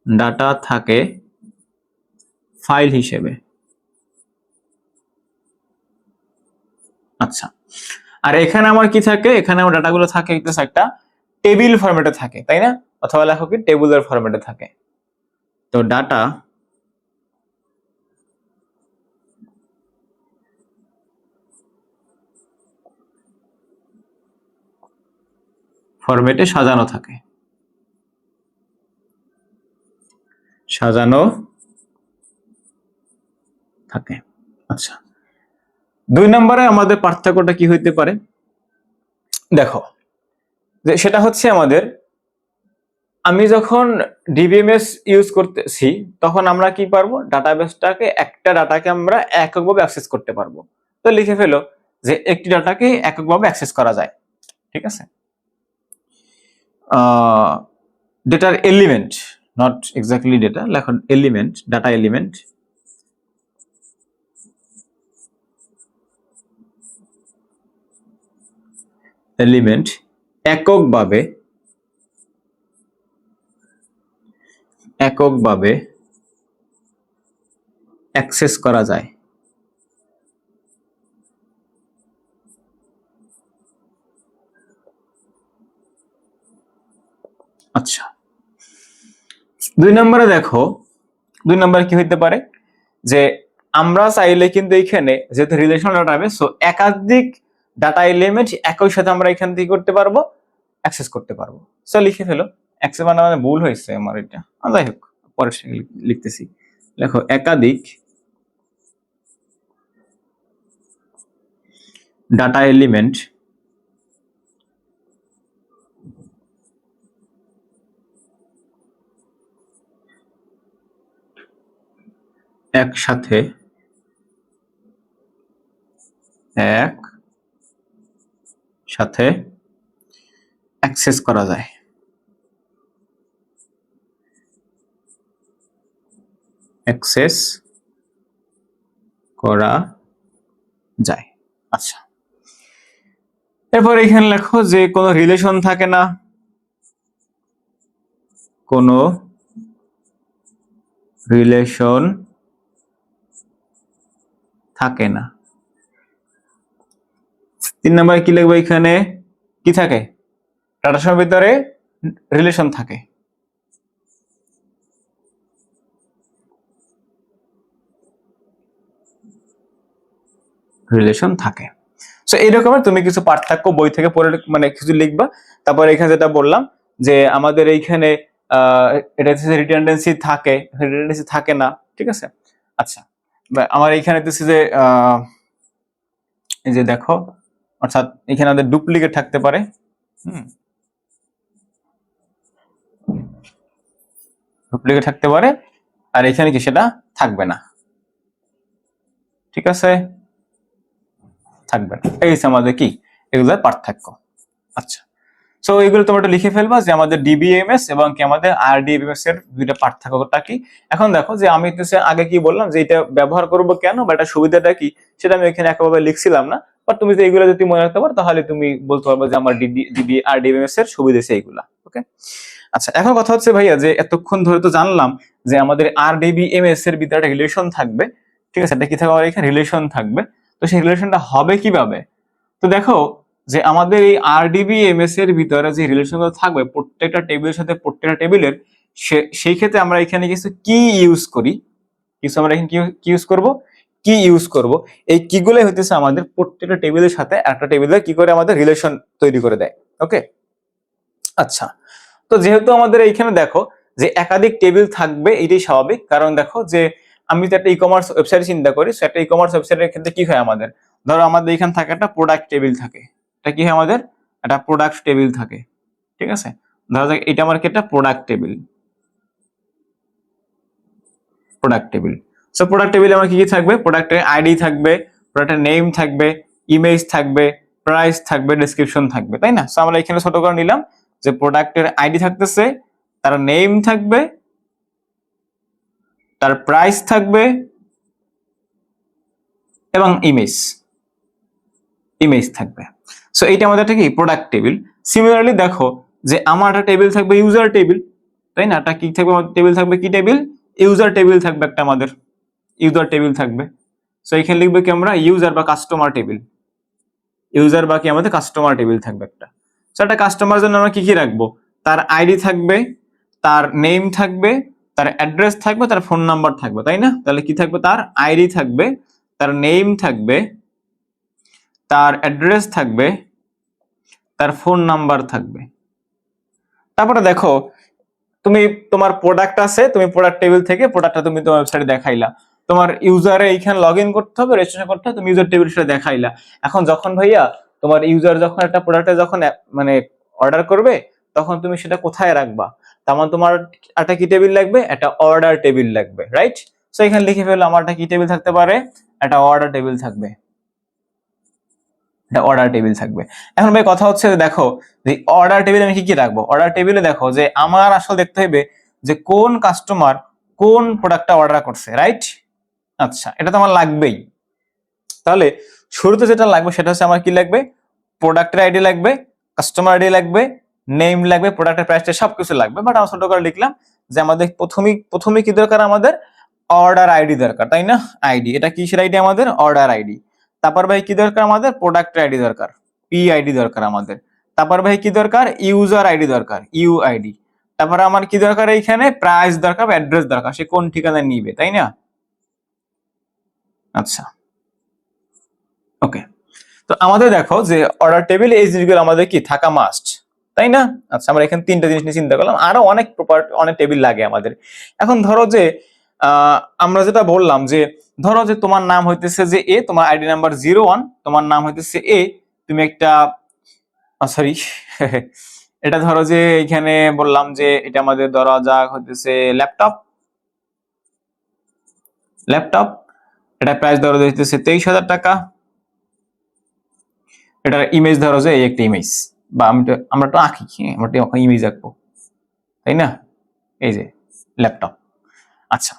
ডাটা থাকে ফাইল হিসেবে। আচ্ছা, আর এখানে আমার কি থাকে, এখানে আমার ডাটাগুলো থাকে একটা টেবিল ফরম্যাটে থাকে, তাই না? অথবা লেখো কি টেবুলার ফরম্যাটে থাকে। তো ডাটা ফরম্যাটে সাজানো থাকে, সাজানো থাকে। আচ্ছা, 2 নম্বরে আমাদের পার্থক্যটা কি হইতে পারে দেখো, যে সেটা হচ্ছে আমাদের, আমি যখন ডিবিএমএস ইউজ করতেছি তখন আমরা কি পারবো, ডাটাবেসটাকে, একটা ডাটাকে আমরা এককভাবে অ্যাক্সেস করতে পারবো। তো লিখে ফেলো যে একটি ডাটাকে এককভাবে অ্যাক্সেস করা যায়, ঠিক আছে? ডেটার এলিমেন্ট, নট এক্স্যাক্টলি ডেটা, লেখো এলিমেন্ট, ডাটা এলিমেন্ট, এলিমেন্ট এককভাবে অ্যাক্সেস করা যায়। আচ্ছা, 2 নম্বরে দেখো, 2 নম্বরে কি হইতে পারে, যে আমরা চাইলে কিন্তু এখানে যেহেতু রিলেশনাল ডাটাবেস, সো একাধিক ডাটা এলিমেন্ট একই সাথে আমরা এখান থেকে করতে পারবো, অ্যাক্সেস করতে পারবো। সো লিখে ফেলো, অ্যাক্সেস মানে ভুল হয়েছে আমার এটা, যাই হোক পরে লিখতেছি। দেখো একাধিক ডাটা এলিমেন্ট একসাথে অ্যাক্সেস করা যায়। অ্যাক্সেস করা যায়। আচ্ছা, এরপর এখানে লেখো যে কোনো রিলেশন থাকে না, কোনো রিলেশন থাকে না। 3 নম্বরে কি লিখবো, এখানে কি থাকে, ডাটার ভিতরে রিলেশন থাকে। রিলেশন থাকে। সো এইরকমের তুমি কিছু পার্থক্য বই থেকে পড়ে মানে কিছু লিখবা। তারপর এখানে যেটা বললাম যে আমাদের এইখানে এটা হচ্ছে রিডান্ডেন্সি থাকে, রিডান্ডেন্সি থাকে না, ঠিক আছে? আচ্ছা, আমার এইখানে দিচ্ছে যে এই যে দেখো, অর্থাৎ এখানে আমাদের ডুপ্লিকেট থাকতে পারে, ডুপ্লিকেট থাকতে পারে, আর এখানে কি সেটা থাকবে না, ঠিক আছে? থাকবে না। এই হচ্ছে আমাদের কি এগুলোর পার্থক্য। আচ্ছা, সো এগুলো তোমরা একটু লিখে ফেলবা যে আমাদের ডিবিএমএস এবং কি আমাদের আরডিএমএস এর দুইটা পার্থক্যটা কি। এখন দেখো যে আমি তো আগে কি বললাম যে এটা ব্যবহার করব কেন বা এটা সুবিধাটা কি সেটা আমি এখানে একেবারে লিখছিলাম না, বাট তুমি যদি এগুলো যদি মনে রাখতে পারো তাহলে তুমি বলতে পারবে যে আমার ডিবি আরডিএমএস এর সুবিধা আছে এইগুলা। ওকে, আচ্ছা এখন কথা হচ্ছে ভাইয়া যে এতক্ষণ ধরে তো জানলাম যে আমাদের আরডিবিএমএস এর ভিতরে একটা রিলেশন থাকবে, ঠিক আছে, এটা কি থাকবে এখানে রিলেশন থাকবে। তো সেই রিলেশনটা হবে কিভাবে? তো দেখো যে আমাদের এই আরডিবিএমএস এর ভিতরে যে রিলেশনগুলো থাকবে প্রত্যেকটা টেবিলের সাথে প্রত্যেকটা টেবিলের, সেই ক্ষেত্রে আমরা এখানে কিছু কি ইউজ করি, কিছু আমরা এখানে কি ইউজ করব, কি ইউজ করব। এই কি গুলো হইতেছে আমাদের প্রত্যেকটা টেবিলের সাথে একটা টেবিলের কি করে আমাদের রিলেশন তৈরি করে দেয়। ওকে, আচ্ছা, তো যেহেতু আমাদের এইখানে দেখো যে একাধিক টেবিল থাকবে এটাই স্বাভাবিক, কারণ দেখো যে আমি তো একটা ই কমার্স ওয়েবসাইট চিন্তা করি, একটা ই কমার্স ওয়েবসাইটের ক্ষেত্রে কি হয় আমাদের, ধরো আমাদের এখানে থাকে একটা প্রোডাক্ট টেবিল থাকে, এটা কি হয় আমাদের একটা প্রোডাক্ট টেবিল থাকে, ঠিক আছে, ধরো যাক এটা আমার কি একটা product table, product table. So product টেবিলে আমার কি কি থাকবে, প্রোডাক্টের আইডি থাকবে, প্রোডাক্টের নেম থাকবে, ইমেজ থাকবে, প্রাইস থাকবে, ডেসক্রিপশন থাকবে, তাই না? সো আমরা এখানে ছোট করে নিলাম যে প্রোডাক্টের আইডি থাকতেছে, তার নেম থাকবে, তার প্রাইস থাকবে এবং ইমেজ থাকবে। সো এইটা আমাদের একটা কি প্রোডাক্ট টেবিল। সিমিলারলি দেখো যে আমার একটা টেবিল থাকবে ইউজার টেবিল, তাই না? একটা কি থাকবে টেবিল থাকবে, কি টেবিল, ইউজার টেবিল থাকবে একটা আমাদের, ইউজার টেবিল থাকবে। সো এখানে লিখবে কি আমরা ইউজার বা কাস্টমার টেবিল, ইউজার বা কি আমাদের কাস্টমার টেবিল থাকবে একটা। সো একটা কাস্টমার জন্য আমরা কি কি রাখবো, তার আইডি থাকবে, তার নেম থাকবে, তার অ্যাড্রেস থাকবে, তার ফোন নাম্বার থাকবে, তাই না? তাহলে কি থাকবে, তার আইডি থাকবে, তার নেম থাকবে, তার অ্যাড্রেস থাকবে, তার ফোন নাম্বার থাকবে। তারপরে দেখো তুমি তোমার প্রোডাক্ট আছে, তুমি প্রোডাক্ট টেবিল থেকে প্রোডাক্টটা তুমি তোমার ওয়েবসাইটে দেখাইলা, তোমার ইউজারে এইখানে লগ ইন করতে হবে, রেজিস্ট্রেশন করতে হবে, তুমি ইউজার টেবিল সেটা দেখাইলা। এখন যখন ভাইয়া তোমার ইউজার যখন একটা প্রোডাক্টে যখন মানে অর্ডার করবে তখন তুমি সেটা কোথায় রাখবা, তার মানে তোমার একটা কি টেবিল লাগবে, একটা অর্ডার টেবিল লাগবে, রাইট? সো এখানে লিখে ফেললো আমার একটা কি টেবিল থাকতে পারে, একটা অর্ডার টেবিল থাকবে, এটা অর্ডার টেবিল থাকবে। এখন ভাই কথা হচ্ছে দেখো যে অর্ডার টেবিলে আমি কি কি রাখবো, অর্ডার টেবিলে দেখো যে আমার আসলে দেখতে হবে যে কোন কাস্টমার কোন প্রোডাক্টটা অর্ডার করছে, রাইট? আচ্ছা, এটা তো আমার লাগবেই। তাহলে শুরুতে যেটা লাগবে সেটা হচ্ছে আমার কি লাগবে, প্রোডাক্টের আইডি লাগবে, কাস্টমার আইডি লাগবে, নেম লাগবে, প্রোডাক্টের প্রাইসটা সবকিছু লাগবে। বাট আমরা ছোট করে লিখলাম যে আমাদের প্রথমেই কি দরকার, আমাদের অর্ডার আইডি দরকার, তাই না? আইডি, এটা কিসের আইডি, আমাদের অর্ডার আইডি। তারপর ভাই কি দরকার, আমাদের প্রোডাক্টের আইডি দরকার, পি আইডি দরকার আমাদের। তারপর ভাই কি দরকার, ইউজার আইডি দরকার, ইউ আইডি। তারপর আমার কি দরকার, এইখানে প্রাইস দরকার, অ্যাড্রেস দরকার, সে কোন ঠিকানায় নিবে, তাই না? আচ্ছা, ওকে। তো আমাদের দেখো যে অর্ডার টেবিলে এই জিনিসগুলো আমাদের কি থাকা মাস্ট, তাই না? আচ্ছা, আমরা এখানে তিনটা জিনিস নিয়ে চিন্তা করলাম, আরো অনেক অনেক টেবিল লাগে আমাদের। এখন ধরো যে আমরা যেটা বললাম যে ধরো যে তোমার নাম হইতেছে যে এ, তোমার আইডি নাম্বার 01, তোমার নাম হইতেছে এ, তুমি একটা সরি এটা ধরো যে এখানে বললাম যে এটা আমাদের ধরা যাক হইতেছে ল্যাপটপ, ল্যাপটপ, এটা প্রাইস ধরো হইতেছে 23,000 টাকা। এটার ইমেজ ধরো যে এই একটা ইমেজ, বা আমরা তো আঁকি, আমরা তো ইমেজ আঁকবো, তাই না? এই যে ল্যাপটপ। আচ্ছা,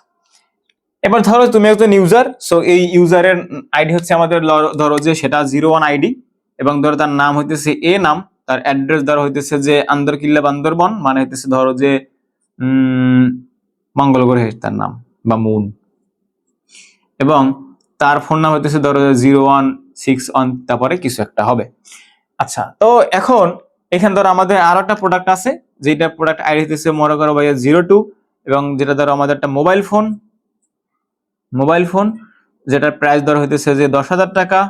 এবার ধরো তুমি একজন ইউজার, সো এই ইউজারের আইডি হচ্ছে আমাদের ধরো যে সেটা 01 আইডি, এবং ধরো তার নাম হইতেছে এ নাম, তার অ্যাড্রেস ধরো হইতেছে যে আন্দরকিল্লা বান্দরবন, মানে হইতেছে ধরো যে মঙ্গল গ্রহে তার নাম বা মুন, এবং তার ফোন নাম হইতেছে ধরো 0161 তারপরে কিছু একটা হবে। আচ্ছা, তো এখন এখানে ধরো আমাদের আরো একটা প্রোডাক্ট আছে, যেটা প্রোডাক্ট আইডি হইতেছে মনে করো ভাইয়া 02, এবং যেটা ধরো আমাদের একটা মোবাইল ফোন, যেটার প্রাইস ধরো হইতেছে যে 10,000 টাকা,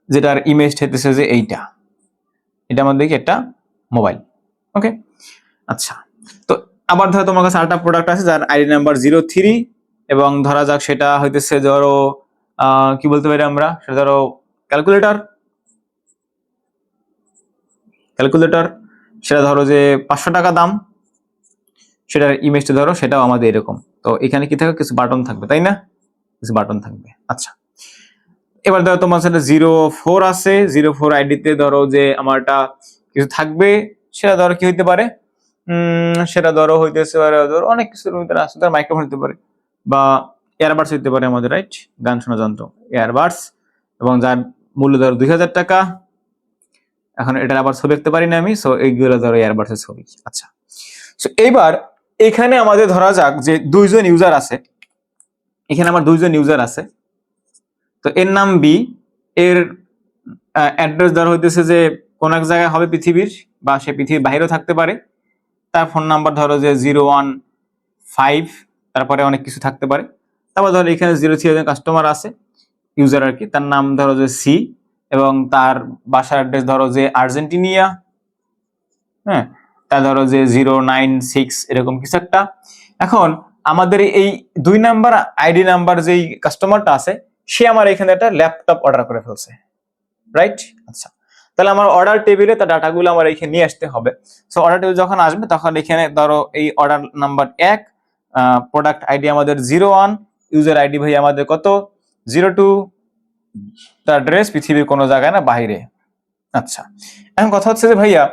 যেটার ইমেজ হইতেছে যে এইটা, এটা আমাদের কি একটা মোবাইল। ওকে, আচ্ছা। তো আবার ধরো তোমার কাছে আরেকটা প্রোডাক্ট আছে যার আইডি নাম্বার 03, এবং ধরা যাক সেটা হইতেছে ধরো কি বলতে পারি আমরা, সেটা ধরো ক্যালকুলেটর, সেটা ধরো যে 500 টাকা দাম, সেটার ইমেজটা ধরো সেটাও আমাদের এরকম। তো এখানে কি থাকবে, কিছু বাটন থাকবে, তাই না? কিছু বাটন থাকবে। আচ্ছা, এবার ধরো তোমার সাথে 04 আছে, 04 আইডিতে ধরো যে আমারটা কিছু থাকবে, সেটা ধরো কি হইতে পারে, সেটা ধরো হইতেছে পারে, ধরো অনেক কিছুর ভিতরে আছে, ধরো মাইক্রোফোন হতে পারে বা এয়ারবাডস হইতে পারে আমাদের, রাইট, গান শোনা যন্ত্র এয়ারবাডস, এবং যার মূল্য ধরো 2000 টাকা। এখন এটার আবার ছবি দেখতে পারি না আমি, সো এইগুলো ধরো এয়ারবাডস এর ছবি। আচ্ছা, সো এইবার এখানে আমাদের ধরা যাক যে দুইজন ইউজার আছে, এখানে আমার দুইজন ইউজার আছে, তো এর নাম বি, এর অ্যাড্রেস ধর হইতেছে যে কোন এক জায়গায় হবে পৃথিবীর, বা সে পৃথিবীর বাইরেও থাকতে পারে, তার ফোন নাম্বার ধরো যে 015, তারপরে অনেক কিছু থাকতে পারে, তারপর ধরো এখানে 03 জন কাস্টমার আছে, ইউজার আর কি, তার নাম ধরো যে সি, এবং তার বাসার অ্যাড্রেস ধরো যে আর্জেন্টিনিয়া, হ্যাঁ, তা ধরো যে 096 এরকম কিছু একটা। এখন আমাদের এই 2 নাম্বার আইডি নাম্বার যেই কাস্টমারটা আছে, সে আমার এখানে একটা ল্যাপটপ অর্ডার করে ফেলছে, রাইট। আচ্ছা, তাহলে আমার অর্ডার টেবিলে তার ডাটাগুলো আমার এখানে নিয়ে আসতে হবে। সো অর্ডার টেবিল যখন আসবে তখন এখানে ধরো এই অর্ডার নাম্বার 1, প্রোডাক্ট আইডি আমাদের 01, ইউজার আইডি ভাই আমাদের কত 02, তার অ্যাড্রেস পৃথিবীর কোনো জায়গায় না, বাইরে। আচ্ছা, এখন কথা হচ্ছে যে ভাইয়া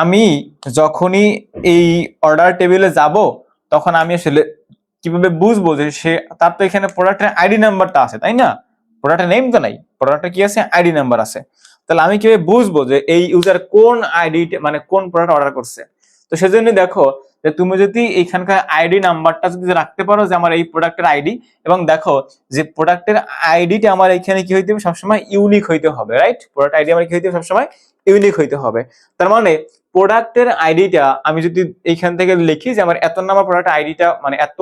আমি যখনই এই অর্ডার টেবিলে যাব, তখন আমি আসলে কিভাবে বুঝবো যে সে, তার তো এখানে প্রোডাক্টের আইডি নাম্বারটা আছে, তাই না, প্রোডাক্টের নেম তো নাই, প্রোডাক্টের কি আছে, আইডি নাম্বার আছে। তাহলে আমি কিভাবে বুঝবো যে এই ইউজার কোন আইডি, মানে কোন প্রোডাক্ট অর্ডার করছে? তো সেজন্য দেখো যে তুমি যদি এখানকার আইডি নাম্বারটা যদি রাখতে পারো যে আমার এই প্রোডাক্টের আইডি, এবং দেখো যে প্রোডাক্টের আইডিটা আমার এখানে কি হইতে হবে, সবসময় ইউনিক হইতে হবে, রাইট, প্রোডাক্ট আইডি আমার কি হইতে হবে, সবসময় ইউনিক হইতে হবে। তার মানে প্রোডাক্টের আইডিটা আমি যদি এইখান থেকে লিখি যে আমার এত নাম্বার প্রোডাক্ট আইডিটা, মানে এত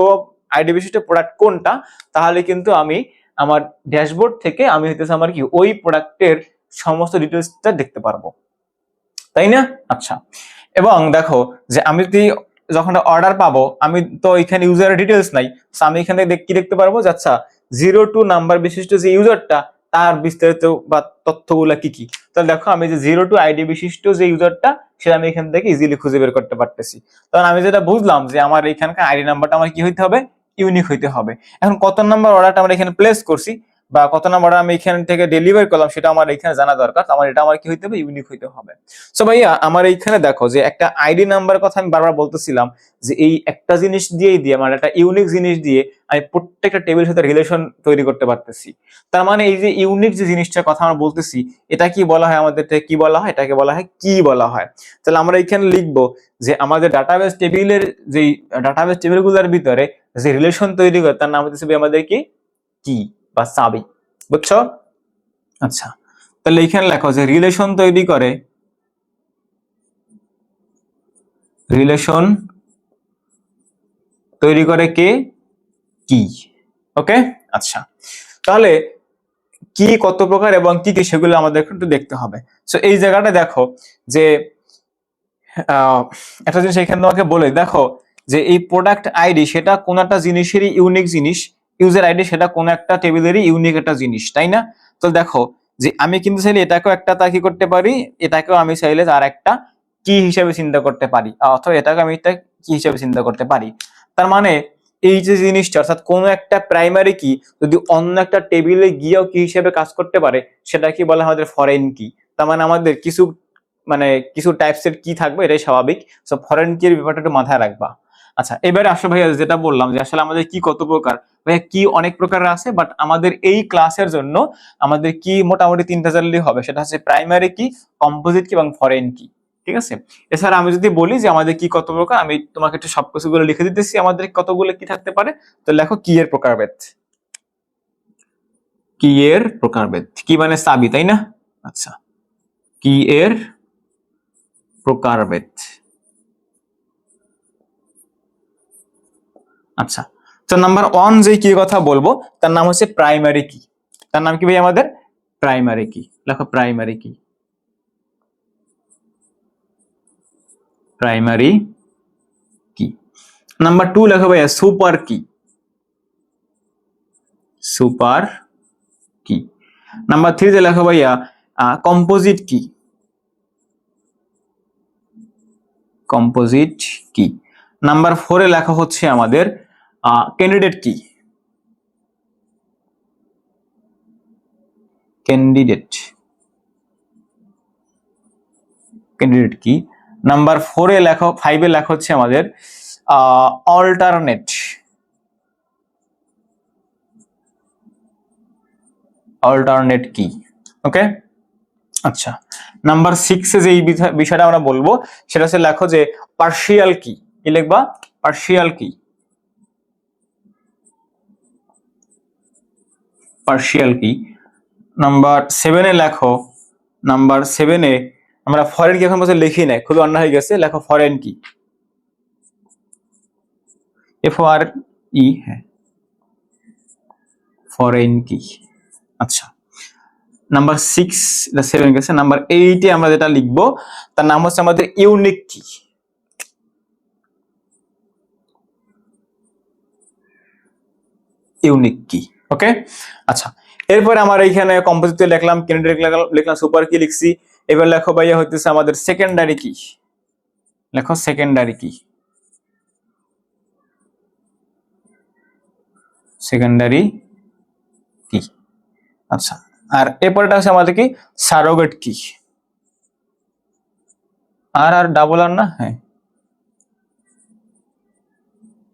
আইডি বিশিষ্ট প্রোডাক্ট কোনটা, তাহলে কিন্তু আমি আমার ড্যাশবোর্ড থেকে আমি হইতেছে আমার কি ওই প্রোডাক্টের সমস্ত ডিটেলসটা দেখতে পারবো, তাই না? আচ্ছা, এবং দেখো যে আমি যদি যখন অর্ডার পাবো, আমি তো এখানে ইউজারের ডিটেলস নাই, আমি এখানে কি দেখতে পারবো যে আচ্ছা 02 নাম্বার বিশিষ্ট যে ইউজারটা, তার বিস্তারিত বা তথ্যগুলো কি কি। তাহলে দেখো আমি যে 02 আইডি বিশিষ্ট যে ইউজারটা, সেটা আমি এখান থেকে ইজিলি খুঁজে বের করতে পারতেছি। তখন আমি যেটা বুঝলাম যে আমার এখানকার আইডি নাম্বারটা আমার কি হইতে হবে, ইউনিক হইতে হবে। এখন কত নাম্বার অর্ডারটা আমরা এখানে প্লেস করছি, বা কত নাম্বার আমি এখান থেকে ডেলিভার করলাম, সেটা আমার এখানে জানা দরকার। আমার এটা আমার কি হইতে হবে, ইউনিক হইতে হবে। সো ভাইয়া আমার এইখানে দেখো যে একটা আইডি নাম্বার কথা আমি বারবার বলতেছিলাম যে এই একটা জিনিস দিয়েই দিয়ে, মানে একটা ইউনিক জিনিস দিয়ে আমি প্রত্যেকটা টেবিলের সাথে রিলেশন তৈরি করতে পারতেছি। তার মানে এই যে ইউনিক যে জিনিসটার কথা আমরা বলতেছি, এটা কি বলা হয় আমাদের, কি বলা হয়, এটাকে বলা হয় কি বলা হয়। তাহলে আমরা এখানে লিখবো যে আমাদের ডাটাবেস টেবিলের যেই ডাটাবেস টেবিলগুলোর ভিতরে যে রিলেশন তৈরি করে, তার নাম হচ্ছে আমাদের কি বা চাবি, বুঝছো? আচ্ছা, তাহলে এখানে লেখো যে রিলেশন তৈরি করে, রিলেশন তৈরি করে কে, কি। ওকে, আচ্ছা, তাহলে কি কত প্রকার এবং কি কি সেগুলো আমাদের একটু দেখতে হবে। সো এই জায়গাটা দেখো যে একটা জিনিস এখানে তোমাকে বলে দেখো যে এই প্রোডাক্ট আইডি সেটা কোন একটা জিনিসেরই ইউনিক জিনিস, ইউজার আইডি সেটা কোন একটা টেবিলেরই ইউনিক একটা জিনিস, তাই না? তো দেখো যে আমি কিন্তু চাইলে এটাকেও একটা তা কি করতে পারি, এটাকেও আমি চাইলে তার একটা কি হিসেবে চিন্তা করতে পারি, অথবা এটাকে আমি একটা কি হিসেবে চিন্তা করতে পারি। তার মানে এই যে জিনিসটা, অর্থাৎ কোন একটা প্রাইমারি কি যদি অন্য একটা টেবিলে গিয়েও কি হিসেবে কাজ করতে পারে, সেটা কি বলা হয় আমাদের ফরেন কি। তার মানে আমাদের কিছু, মানে কিছু টাইপসের কি থাকবে, এটাই স্বাভাবিক। সো ফরেন কি এর ব্যাপারটা একটু মাথায় রাখবা। আচ্ছা, এবারে আসো ভাইয়া যেটা বললাম যে আসলে আমাদের কি কত প্রকার, ভাইয়া কি অনেক প্রকার আছে, বাট আমাদের এই ক্লাসের জন্য আমাদের কি মোটামুটি 3টা জানলেই হবে, সেটা হচ্ছে প্রাইমারি কি, কম্পোজিট কি এবং ফরেন কি। ঠিক আছে, এছাড়া আমি যদি বলি যে আমাদের কি কত প্রকার, আমি তোমাকে একটু সবকিছুগুলো লিখে দিতেছি আমাদের কতগুলো কি থাকতে পারে। তো লেখো কি এর প্রকারভেদ, কি এর প্রকারভেদ, কি মানে চাবি, তাই না? আচ্ছা, কি এর প্রকারভেদ। আচ্ছা, তো নাম্বার 1 যে কি কথা বলবো, তার নাম হচ্ছে প্রাইমারি কি। তার নাম কি ভাই আমাদের, প্রাইমারি কি। লেখো প্রাইমারি কি, প্রাইমারি কি। নাম্বার 2 লেখো ভাইয়া super key, super key. Number 3 যে লেখো ভাইয়া কম্পোজিট কি, কম্পোজিট কি। নাম্বার 4 এ লেখা হচ্ছে আমাদের ক্যান্ডিডেট কি, ক্যান্ডিডেট, ক্যান্ডিডেট কি। নাম্বার 4 এ লেখো, 5 এ লেখা হচ্ছে আমাদের অল্টারনেট, অল্টারনেট কি। ওকে, আচ্ছা। নাম্বার 6 এ যে বিষয়টা আমরা বলবো সেটা হচ্ছে লেখো যে পার্শিয়াল কি। কি লিখবা? পার্শিয়াল কি, পার্শিয়াল কি। নাম্বার 7 এ লেখো, নাম্বার 7 এ আমরা ফরেন কি এখন পর্যন্ত লিখি নাই, খুবই অন্যায় হয়ে গেছে, লেখো ফরেন কি, FORE, হ্যাঁ, ফরেন কি। আচ্ছা, নাম্বার 6, 7 গেছে। নাম্বার 8 এ আমরা যেটা লিখবো তার নাম হচ্ছে আমাদের ইউনিক কি, ইউনিক কি। ওকে, আচ্ছা। এরপরে আমার এইখানে কম্পোজিটে লিখলাম, ক্যান্ডিডেট লিখলাম, সুপার কি লিখছি। এবার লেখো ভাইয়া হইতেছে আমাদের সেকেন্ডারি কি, লেখো সেকেন্ডারি কি, সেকেন্ডারি কি। আচ্ছা, আর এরপরটা হচ্ছে আমাদের কি সারোগেট কি, আর ডাবল আর না, হ্যাঁ,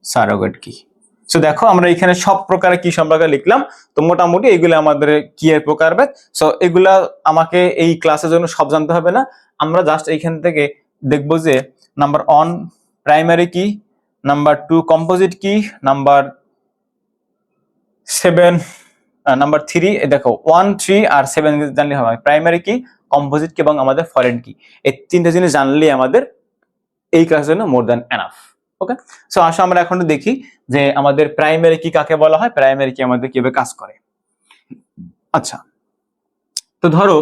সারোগেট কি। সো দেখো আমরা এখানে সব প্রকারের কি সম্পর্কে লিখলাম। তো মোটামুটি এগুলো আমাদের কি এর প্রকারভেদ। সো এগুলা আমাকে এই ক্লাসের জন্য সব জানতে হবে না, আমরা জাস্ট এইখান থেকে দেখবো যে নাম্বার 1 প্রাইমারি কি, নাম্বার 2 কম্পোজিট কি, নাম্বার 7, নাম্বার 3 দেখো 1, 3 আর 7 জানলে হবে, প্রাইমারি কি, কম্পোজিট কি এবং আমাদের ফরেন কি। এই তিনটা জিনিস জানলেই আমাদের এই ক্লাসের জন্য মোর দ্যান এনাফ। ওকে, সো আসো আমরা এখন দেখি যে আমাদের প্রাইমারি কি কাকে বলা হয়, প্রাইমারি কি আমাদের কিভাবে কাজ করে। আচ্ছা, তো ধরো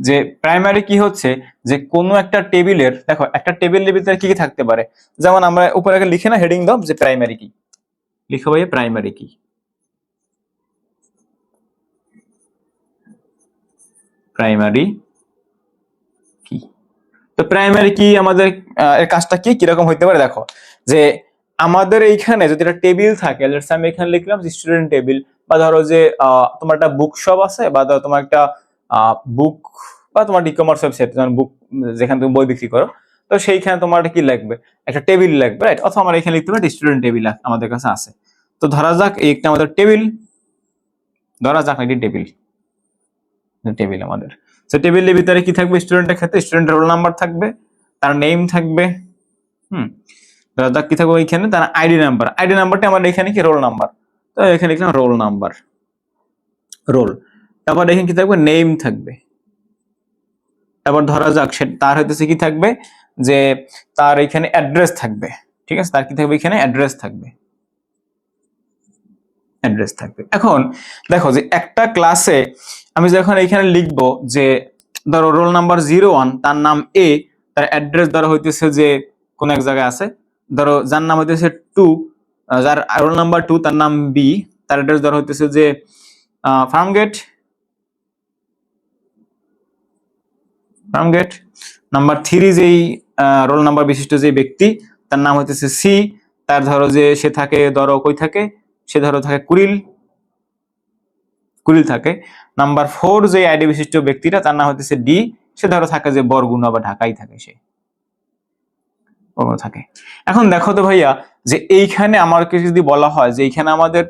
যে প্রাইমারি কি হচ্ছে যে কোনো একটা টেবিলের, দেখো একটা টেবিলের ভিতরে কি কি থাকতে পারে, যেমন আমরা উপরে আগে লিখে না হেডিং দাও যে প্রাইমারি কি, লিখো ভাই প্রাইমারি কি, প্রাইমারি কি। তো প্রাইমারি কি আমাদের এর কাজটা কি কিরকম হইতে পারে, দেখো যে আমাদের এইখানে যদি একটা টেবিল থাকে, আমি এখানে লিখলাম স্টুডেন্ট টেবিল, বা ধরো যে তোমার একটা বুক শপ আছে, বা ধরো তোমার একটা বুক, বা তোমার ই কমার্স ওয়েবসাইট, যেমন বুক যেখানে তুমি বই বিক্রি করো, তো সেইখানে তোমার কি লাগবে, একটা টেবিল লাগবে, রাইট। অথবা আমরা এখানে লিখতে পারি স্টুডেন্ট টেবিল আমাদের কাছে আছে। তো ধরা যাক এই একটা আমাদের টেবিল, ধরা যাক এটি টেবিল, টেবিল আমাদের। তো টেবিলের ভিতরে কি থাকবে, স্টুডেন্টের ক্ষেত্রে স্টুডেন্টের রোল নাম্বার থাকবে, তার নেম থাকবে, হুম, কি থাকবে এখানে তার আইডি নাম্বার, আইডি নাম্বারটা আমাদের এখানে কি রোল নাম্বার, তো এখানে লিখলাম রোল নাম্বার, রোল। তারপর এখানে কি থাকবে, নেম থাকবে। তারপর ধরা যাক তার হইতেছে কি থাকবে, যে তার এখানে অ্যাড্রেস থাকবে, ঠিক আছে, তার কি থাকবে এখানে অ্যাড্রেস থাকবে, অ্যাড্রেস থাকবে। এখন দেখো যে একটা ক্লাসে আমি যখন এখানে লিখবো যে ধরো রোল নাম্বার 01, তার নাম এ, তার অ্যাড্রেস ধরো হইতেছে যে কোন এক জায়গায় আছে, ধরো যার নাম হইতেছে 2, যার রোল নাম্বার 2 তার নাম বি, তার অ্যাড্রেস ধরো হইতেছে যে ফার্মগেট, ফার্মগেট। নাম্বার 3 যেই রোল নাম্বার বিশিষ্ট যে ব্যক্তি, তার নাম হইতেছে সি, তার ধরো যে সে থাকে ধরো কই থাকে, সে ধরো থাকে কুড়িল, কুড়িল থাকে। নাম্বার 4 যে আইডি বিশিষ্ট ব্যক্তিটা, তার নাম হইতেছে ডি, সে ধরো থাকে যে বরগুনা বা ঢাকায় থাকে, সে থাকে। এখন দেখো তো ভাইয়া যে এইখানে আমাকে যদি বলা হয় যে এইখানে আমাদের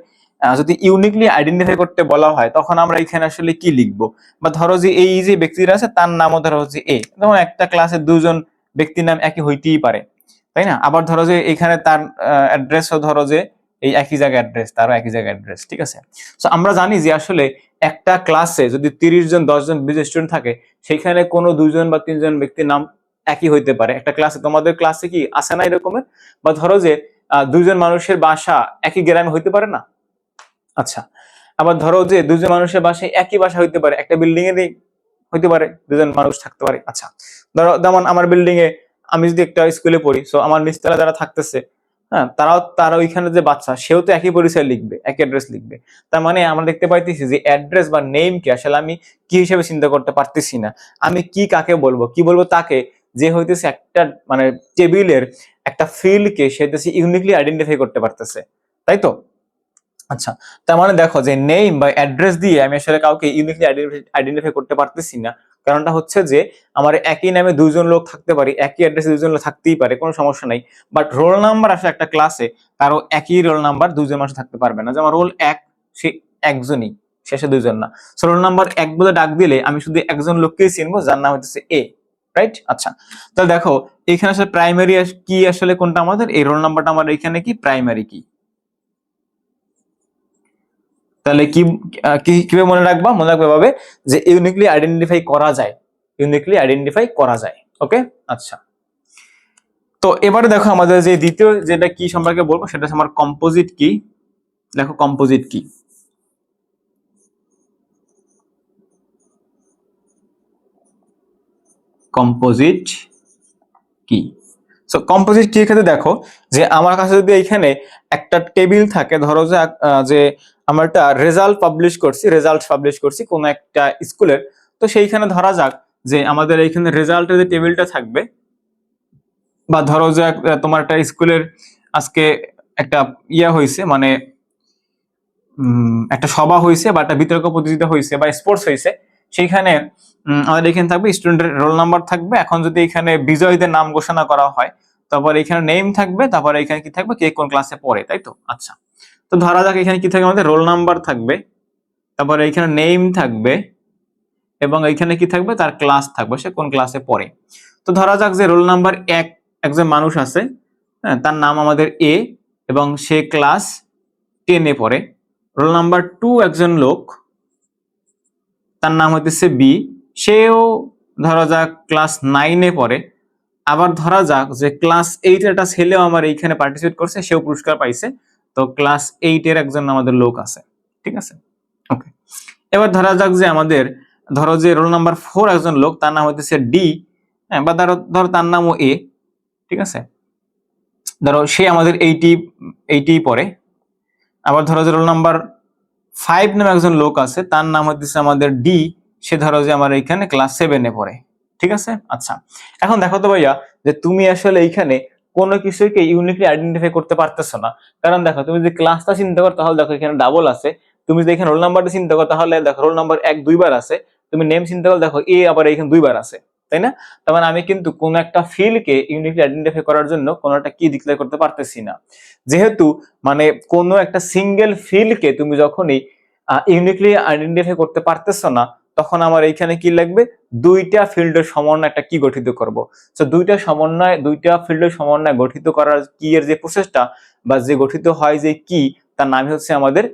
যদি ইউনিকলি আইডেন্টিফাই করতে বলা হয়, তখন আমরা এখানে আসলে কি লিখবো, বা ধরো যে এই যে ব্যক্তিরা আছে তার নামও ধরো হচ্ছে এ, যেমন একটা ক্লাসে দুজন ব্যক্তির নাম একই হইতেই পারে, তাই না। আবার ধরো যে এখানে তার অ্যাড্রেসও ধরো যে এই একই জায়গায় অ্যাড্রেস, তারও একই জায়গায় অ্যাড্রেস, ঠিক আছে। তো আমরা জানি যে আসলে একটা ক্লাসে যদি 30 জন 10 জন 20 স্টুডেন্ট থাকে, সেখানে কোনো 2 জন বা 3 জন ব্যক্তির নাম একই হইতে পারে একটা ক্লাসে। তোমাদের ক্লাসে কি আসে না এরকমের, বা ধরো যে 2 জন মানুষের বাসা একই গ্রামে হইতে পারে না। আচ্ছা, আবার ধরো যে 2 জন মানুষের বাসায় একই বাসা হইতে পারে, একটা বিল্ডিং এরই হইতে পারে, 2 জন মানুষ থাকতে পারে। আচ্ছা, ধরো যেমন আমার বিল্ডিং এ আমি যদি একটা স্কুলে পড়ি, সো আমার নিচতলা যারা থাকতেছে, হ্যাঁ, তারা ওইখানে যে বাচ্চা, সেও তো একই পরিচয় লিখবে, একই অ্যাড্রেস লিখবে। তার মানে আমরা দেখতে পাইতেছি যে অ্যাড্রেস বা নেম কি আসলে আমি কি হিসেবে চিন্তা করতে পারতেছি না, আমি কি কাকে বলবো, কি বলবো তাকে, যে হইতেছে একটা মানে টেবিলের একটা ফিল্ড কে সে হইতেছে ইউনিকলি আইডেন্টিফাই করতে পারতেছে, তাই তো। আচ্ছা, তার মানে দেখো যে নেম বা অ্যাড্রেস দিয়ে আমি আসলে কাউকে ইউনিকলি আইডেন্টিফাই করতে পারতেছি না। কারণটা হচ্ছে যে আমার একই নামে দুইজন লোক থাকতে পারে, একই অ্যাড্রেসে দুইজন লোক থাকতেই পারে, কোনো সমস্যা নাই। বাট রোল নাম্বার আসলে একটা ক্লাসে কারো একই রোল নাম্বার দুইজন মানুষ থাকতে পারবে না। যেমন রোল এক, সে একজনই, শেষে দুইজন না। সো রোল নাম্বার এক বলে ডাক দিলে আমি শুধু একজন লোককেই চিনবো যার নাম হচ্ছে এ, রাইট? আচ্ছা, তাহলে দেখো এখানে আসলে প্রাইমারি কি আসলে কোনটা আমাদের, এই রোল নাম্বারটা আমার এখানে কি প্রাইমারি কি। তাহলে কি কিভাবে মনে রাখবা? মনে রাখবে ভাবে যে ইউনিকলি আইডেন্টিফাই করা যায়, ইউনিকলি আইডেন্টিফাই করা যায়। ওকে, আচ্ছা। তো এবারে দেখো আমাদের যে দ্বিতীয় যেটা কি সম্পর্কে বলবো সেটা হচ্ছে আমার কম্পোজিট কি। দেখো কম্পোজিট কি, কম্পোজিট কি। সো কম্পোজিট কি ক্ষেত্রে দেখো যে আমার কাছে যদি এখানে একটা টেবিল থাকে, ধরো যে আমরা একটা রেজাল্ট পাবলিশ করছি কোন একটা স্কুলের, তো সেইখানে ধরা যাক যে আমাদের এইখানে রেজাল্টের যে টেবিলটা থাকবে, বা ধরো যে তোমার একটা স্কুলের আজকে একটা হয়েছে, মানে একটা সভা হয়েছে বা একটা বিতর্ক প্রতিযোগিতা হয়েছে বা স্পোর্টস হয়েছে, সেইখানে আমাদের এখানে থাকবে স্টুডেন্টের রোল নাম্বার থাকবে। এখন যদি এখানে বিজয়ীদের নাম ঘোষণা করা হয়, তারপর এখানে নেম থাকবে, তারপরে এখানে কি থাকবে, কে কোন ক্লাসে পড়ে, তাই তো? আচ্ছা, তো ধরা যাক এখানে কি থাকবে, আমাদের রোল নাম্বার থাকবে, তারপরে এখানে নেম থাকবে, এবং এখানে কি থাকবে, তার ক্লাস থাকবে, সে কোন ক্লাসে পড়ে। তো ধরা যাক যে রোল নাম্বার এক একজন মানুষ আছে, হ্যাঁ, তার নাম আমাদের এ এবং সে ক্লাস 10-এ পড়ে। রোল নাম্বার 2 একজন লোক, তার নাম হইতেছে বি, সেও ধরা যাক ক্লাস 9-এ পড়ে। আবার ধরা যাক যে ক্লাস 8 এর একটা ছেলেও আমার এইখানে পার্টিসিপেট করছে, সেও পুরস্কার পাইছে। তো ক্লাস 8-এর একজন আমাদের লোক আছে, ঠিক আছে? ওকে, এবার ধরা যাক যে আমাদের ধরো যে রোল নাম্বার 4 একজন লোক, তার নাম হইতেছে ডি, হ্যাঁ, বা ধরো তার নামও এ, ঠিক আছে? ধরো সে আমাদের 80 পড়ে। আবার ধরো যে রোল নাম্বার 5 নামে একজন লোক আছে, তার নাম হচ্ছে আমাদের ডি, সে ধরো যে আমার এইখানে ক্লাস 7-এ পড়ে, ঠিক আছে? আচ্ছা, এখন দেখো তো ভাইয়া যে তুমি আসলে এইখানে কোনো কিছুকে ইউনিকলি আইডেন্টিফাই করতে পারতেছো না। কারণ দেখো তুমি যদি ক্লাসটা চিন্তা করো তাহলে দেখো এখানে ডাবল আছে, তুমি যদি এখানে রোল নাম্বারটা চিন্তা করো তাহলে দেখো রোল নাম্বার 1 দুইবার আছে, তুমি নেম চিন্তা করো দেখো এ আবার এখানে দুইবার আছে, তাই না? তার মানে আমি কিন্তু কোন একটা ফিল্ডকে ইউনিকলি আইডেন্টিফাই করার জন্য কোন একটা কি ডিক্লেয়ার করতে পারতেছি না। যেহেতু মানে কোনো একটা সিঙ্গেল ফিল্ডকে তুমি যখনই ইউনিকলি আইডেন্টিফাই করতে পারতেছ না, তখন আমার এইখানে কি লাগবে, দুইটা ফিল্ডের সমন্বয় একটা কি গঠিত করব। তো দুইটা ফিল্ডের সমন্বয় গঠিত করার কি এর যে প্রসেসটা বা যে গঠিত হয় যে কি, তার নাম হচ্ছে আমাদের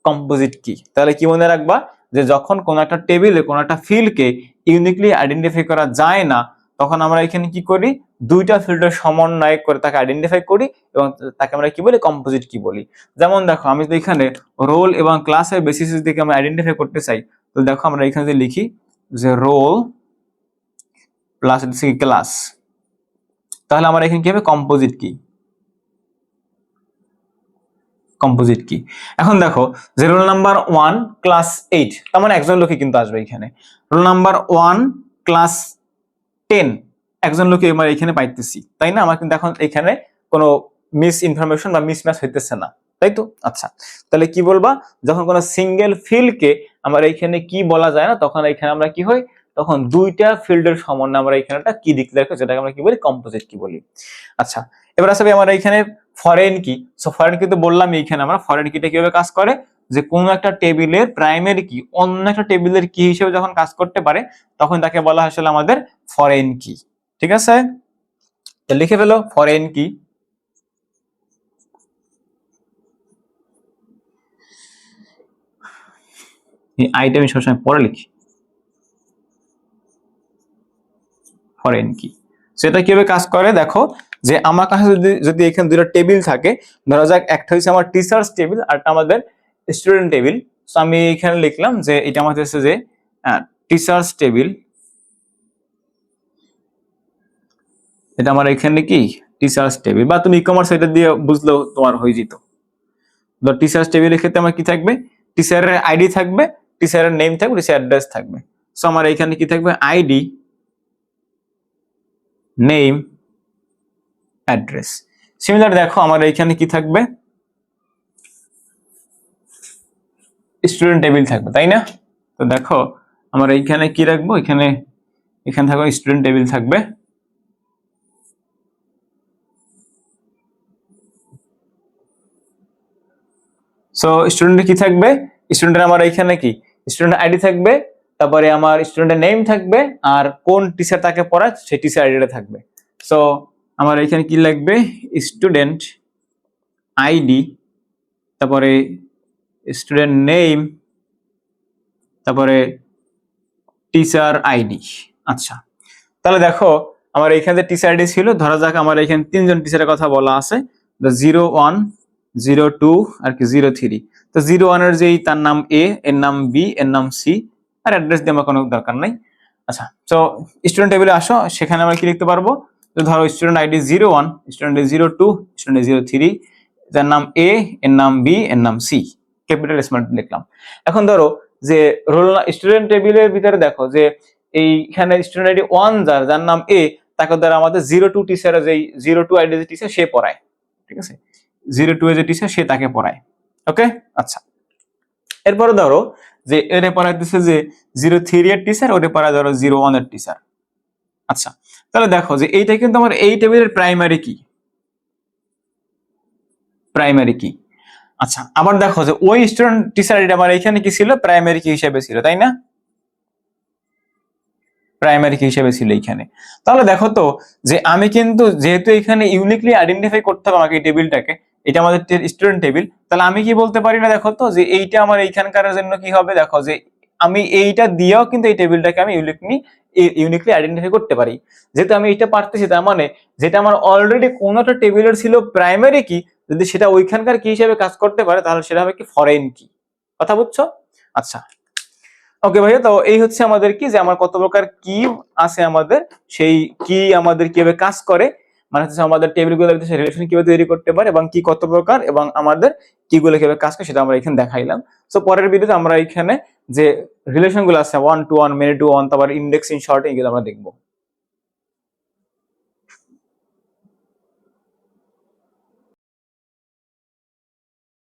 কম্পোজিট কি। তাহলে কি মনে রাখবা যে যখন কোন একটা টেবিলে কোন একটা ফিল্ডকে ইউনিকলি আইডেন্টিফাই করা যায় না, তখন আমরা এখানে কি করি, দুইটা ফিল্ডের সমন্বয় করে তাকে আইডেন্টিফাই করি এবং তাকে আমরা কি বলি, কম্পোজিট কি বলি। যেমন দেখো আমি যদি এখানে রোল এবং ক্লাসের বেসিস থেকে আমরা আইডেন্টিফাই করতে চাই, তো দেখো আমরা এখানে যদি লিখি যে রোল প্লাস ক্লাস, তাহলে আমার এখানে কি হবে, কম্পোজিট কি, কম্পোজিট কি। এখন দেখো যে রোল নাম্বার 1 ক্লাস 8, তার মানে একজন লোকই কিন্তু আসবে এখানে। রোল নাম্বার 1 ক্লাস 10 একজন লোকই আমরা এখানে পাইতেছি, তাই না? আমার কিন্তু এখন এখানে কোনো মিস ইনফরমেশন বা মিসম্যাচ হইতেছে না, তাই তো? আচ্ছা, তাহলে কি বলবা, যখন কোনো সিঙ্গেল ফিল্ডকে আমার এইখানে কি বলা যায় না, তখন এখানে আমরা কি হয়, তখন দুইটা ফিল্ডের সমন্বয়ে আমরা এখানেটা কি ডিক্লেয়ার করি, যেটাকে আমরা কি বলি, কম্পোজিট কি বলি। আচ্ছা, এবার আসলে আমার এখানে ফরেন কি। সো ফরেন কি তো বললাম, এইখানে আমরা ফরেন কিটা কিভাবে কাজ করে, যে কোনো একটা টেবিলের প্রাইমারি কি অন্য একটা টেবিলের কি হিসেবে যখন কাজ করতে পারে, তখন তাকে বলা হয় আসলে আমাদের ফরেন কি, ঠিক আছে? লিখে ফেলো ফরেন কি। এই আইটা আমি সবসময় পরে লিখি, ফরেন কি। সেটা কিভাবে কাজ করে দেখো, যে আমার কাছে যদি যদি এখানে দুটো টেবিল থাকে, ধরা যাক একটা হচ্ছে আমার টিচার্স টেবিল আর একটা আমাদের স্টুডেন্ট টেবিল। সো আমি এখানে লিখলাম যে এটা আমাদের হচ্ছে যে টিচার্স টেবিল, এটা আমার এখানে কি টিচার্স টেবিল, বা তুমি ই-কমার্স এটা দিয়ে বুঝলেও তোমার হয়ে যেত। তো টিচার্স টেবিলের ক্ষেত্রে আমার কি থাকবে, টিচারের আইডি থাকবে, টিচারের নেম থাকবে, টিচার অ্যাড্রেস থাকবে। সো আমার এখানে কি থাকবে, আইডি, নেম, অ্যাড্রেস। সিমিলার দেখো আমার এখানে কি থাকবে, স্টুডেন্ট টেবিল থাকবে, তাই না? তো দেখো আমরা এইখানে কি রাখবো, এখানে থাকবে স্টুডেন্ট টেবিল থাকবে। সো স্টুডেন্টে কি থাকবে, স্টুডেন্টের আমার এখানে কি স্টুডেন্ট আইডি থাকবে, তারপরে আমার স্টুডেন্টের নেম থাকবে, আর কোন টিচার তাকে পড়ায় সেই টিচার আইডিটা থাকবে। সো আমার এখানে কি লাগবে, স্টুডেন্ট আইডি, তারপরে স্টুডেন্ট নেম, তারপরে টিচার আইডি। আচ্ছা, তাহলে দেখো আমার এখানে টিচার আইডি ছিল, ধরা যাক আমার এখানে তিনজন টিচারের কথা বলা আছে, 01, 02 আর কি 03। তো 01 এর যেই তার নাম এ, এর নাম বি, এর নাম সি, আর অ্যাড্রেস দিয়ে আমার কোনো দরকার নাই। আচ্ছা, তো স্টুডেন্ট টেবিলে আসো, সেখানে আমরা কি লিখতে পারবো, তো ধরো স্টুডেন্ট আইডি 01, স্টুডেন্ট 02, স্টুডেন্ট 03, যার নাম এ, এর নাম বি, এর নাম সি, ক্যাপিটাল স্মল লিখলাম। এখন ধরো যে রোল স্টুডেন্ট টেবিলের ভিতরে দেখো যে এইখানে স্টুডেন্ট আইডি 1 যার নাম এ, তাকে দ্বারা আমাদের 02 টিচার, যেই 02 আইডি যে টিচার সে পড়ায়, ঠিক আছে, 02 এর যে টিচার সে তাকে পড়ায়। ওকে, আচ্ছা, এরপরে ধরো যে এরে পড়াইতেছে যে 03 এর টিচার, ওরে পড়ায় ধরো 01 এর টিচার। আচ্ছা, তাহলে দেখো যে এইটা কিন্তু আমার এই টেবিলের প্রাইমারি কি, প্রাইমারি কি। আচ্ছা, আবার দেখো যে ওই স্টুডেন্ট টিচার আইডি আমার এখানে কি ছিল, প্রাইমারি কি হিসেবে ছিল, তাই না? প্রাইমারি কি হিসেবে ছিল এইখানে। তাহলে দেখো তো যে আমি কিন্তু যেহেতু এখানে ইউনিকলি আইডেন্টিফাই করতে হবে আমাকে এই টেবিলটাকে, এটা আমাদের স্টুডেন্ট টেবিল, তাহলে আমি কি বলতে পারি না, দেখো তো যে এইটা আমার এইখানকার জন্য কি হবে, দেখো যে আমি এইটা দিয়েও কিন্তু এই টেবিলটাকে আমি ইউনিকলি আইডেন্টিফাই করতে পারি। যেহেতু আমি এইটা পারতেছি, তার মানে যেটা আমার অলরেডি কোনো একটা টেবিলের ছিল প্রাইমারি কি, যদি সেটা ওইখানকার কি হিসেবে কাজ করতে পারে, তাহলে সেটা হবে কি ফরেন কি। কথা বুঝছো? আচ্ছা, ওকে ভাইয়া, তো এই হচ্ছে আমাদের কি যে আমার কত প্রকার কি আছে, আমাদের সেই কি আমাদের কিভাবে কাজ করে, মানে হচ্ছে আমাদের টেবিলগুলোর ভিতরে রিলেশন কিভাবে তৈরি করতে পারে, এবং কি কত প্রকার, এবং আমাদের কিগুলো কিভাবে কাজ করে সেটা আমরা এখানে দেখাইলাম। সো পরের ভিডিওতে আমরা এখানে যে রিলেশন গুলো আছে 1 to 1, many to 1, তারপর ইন্ডেক্স, ইন শর্ট, এগুলো আমরা দেখবো।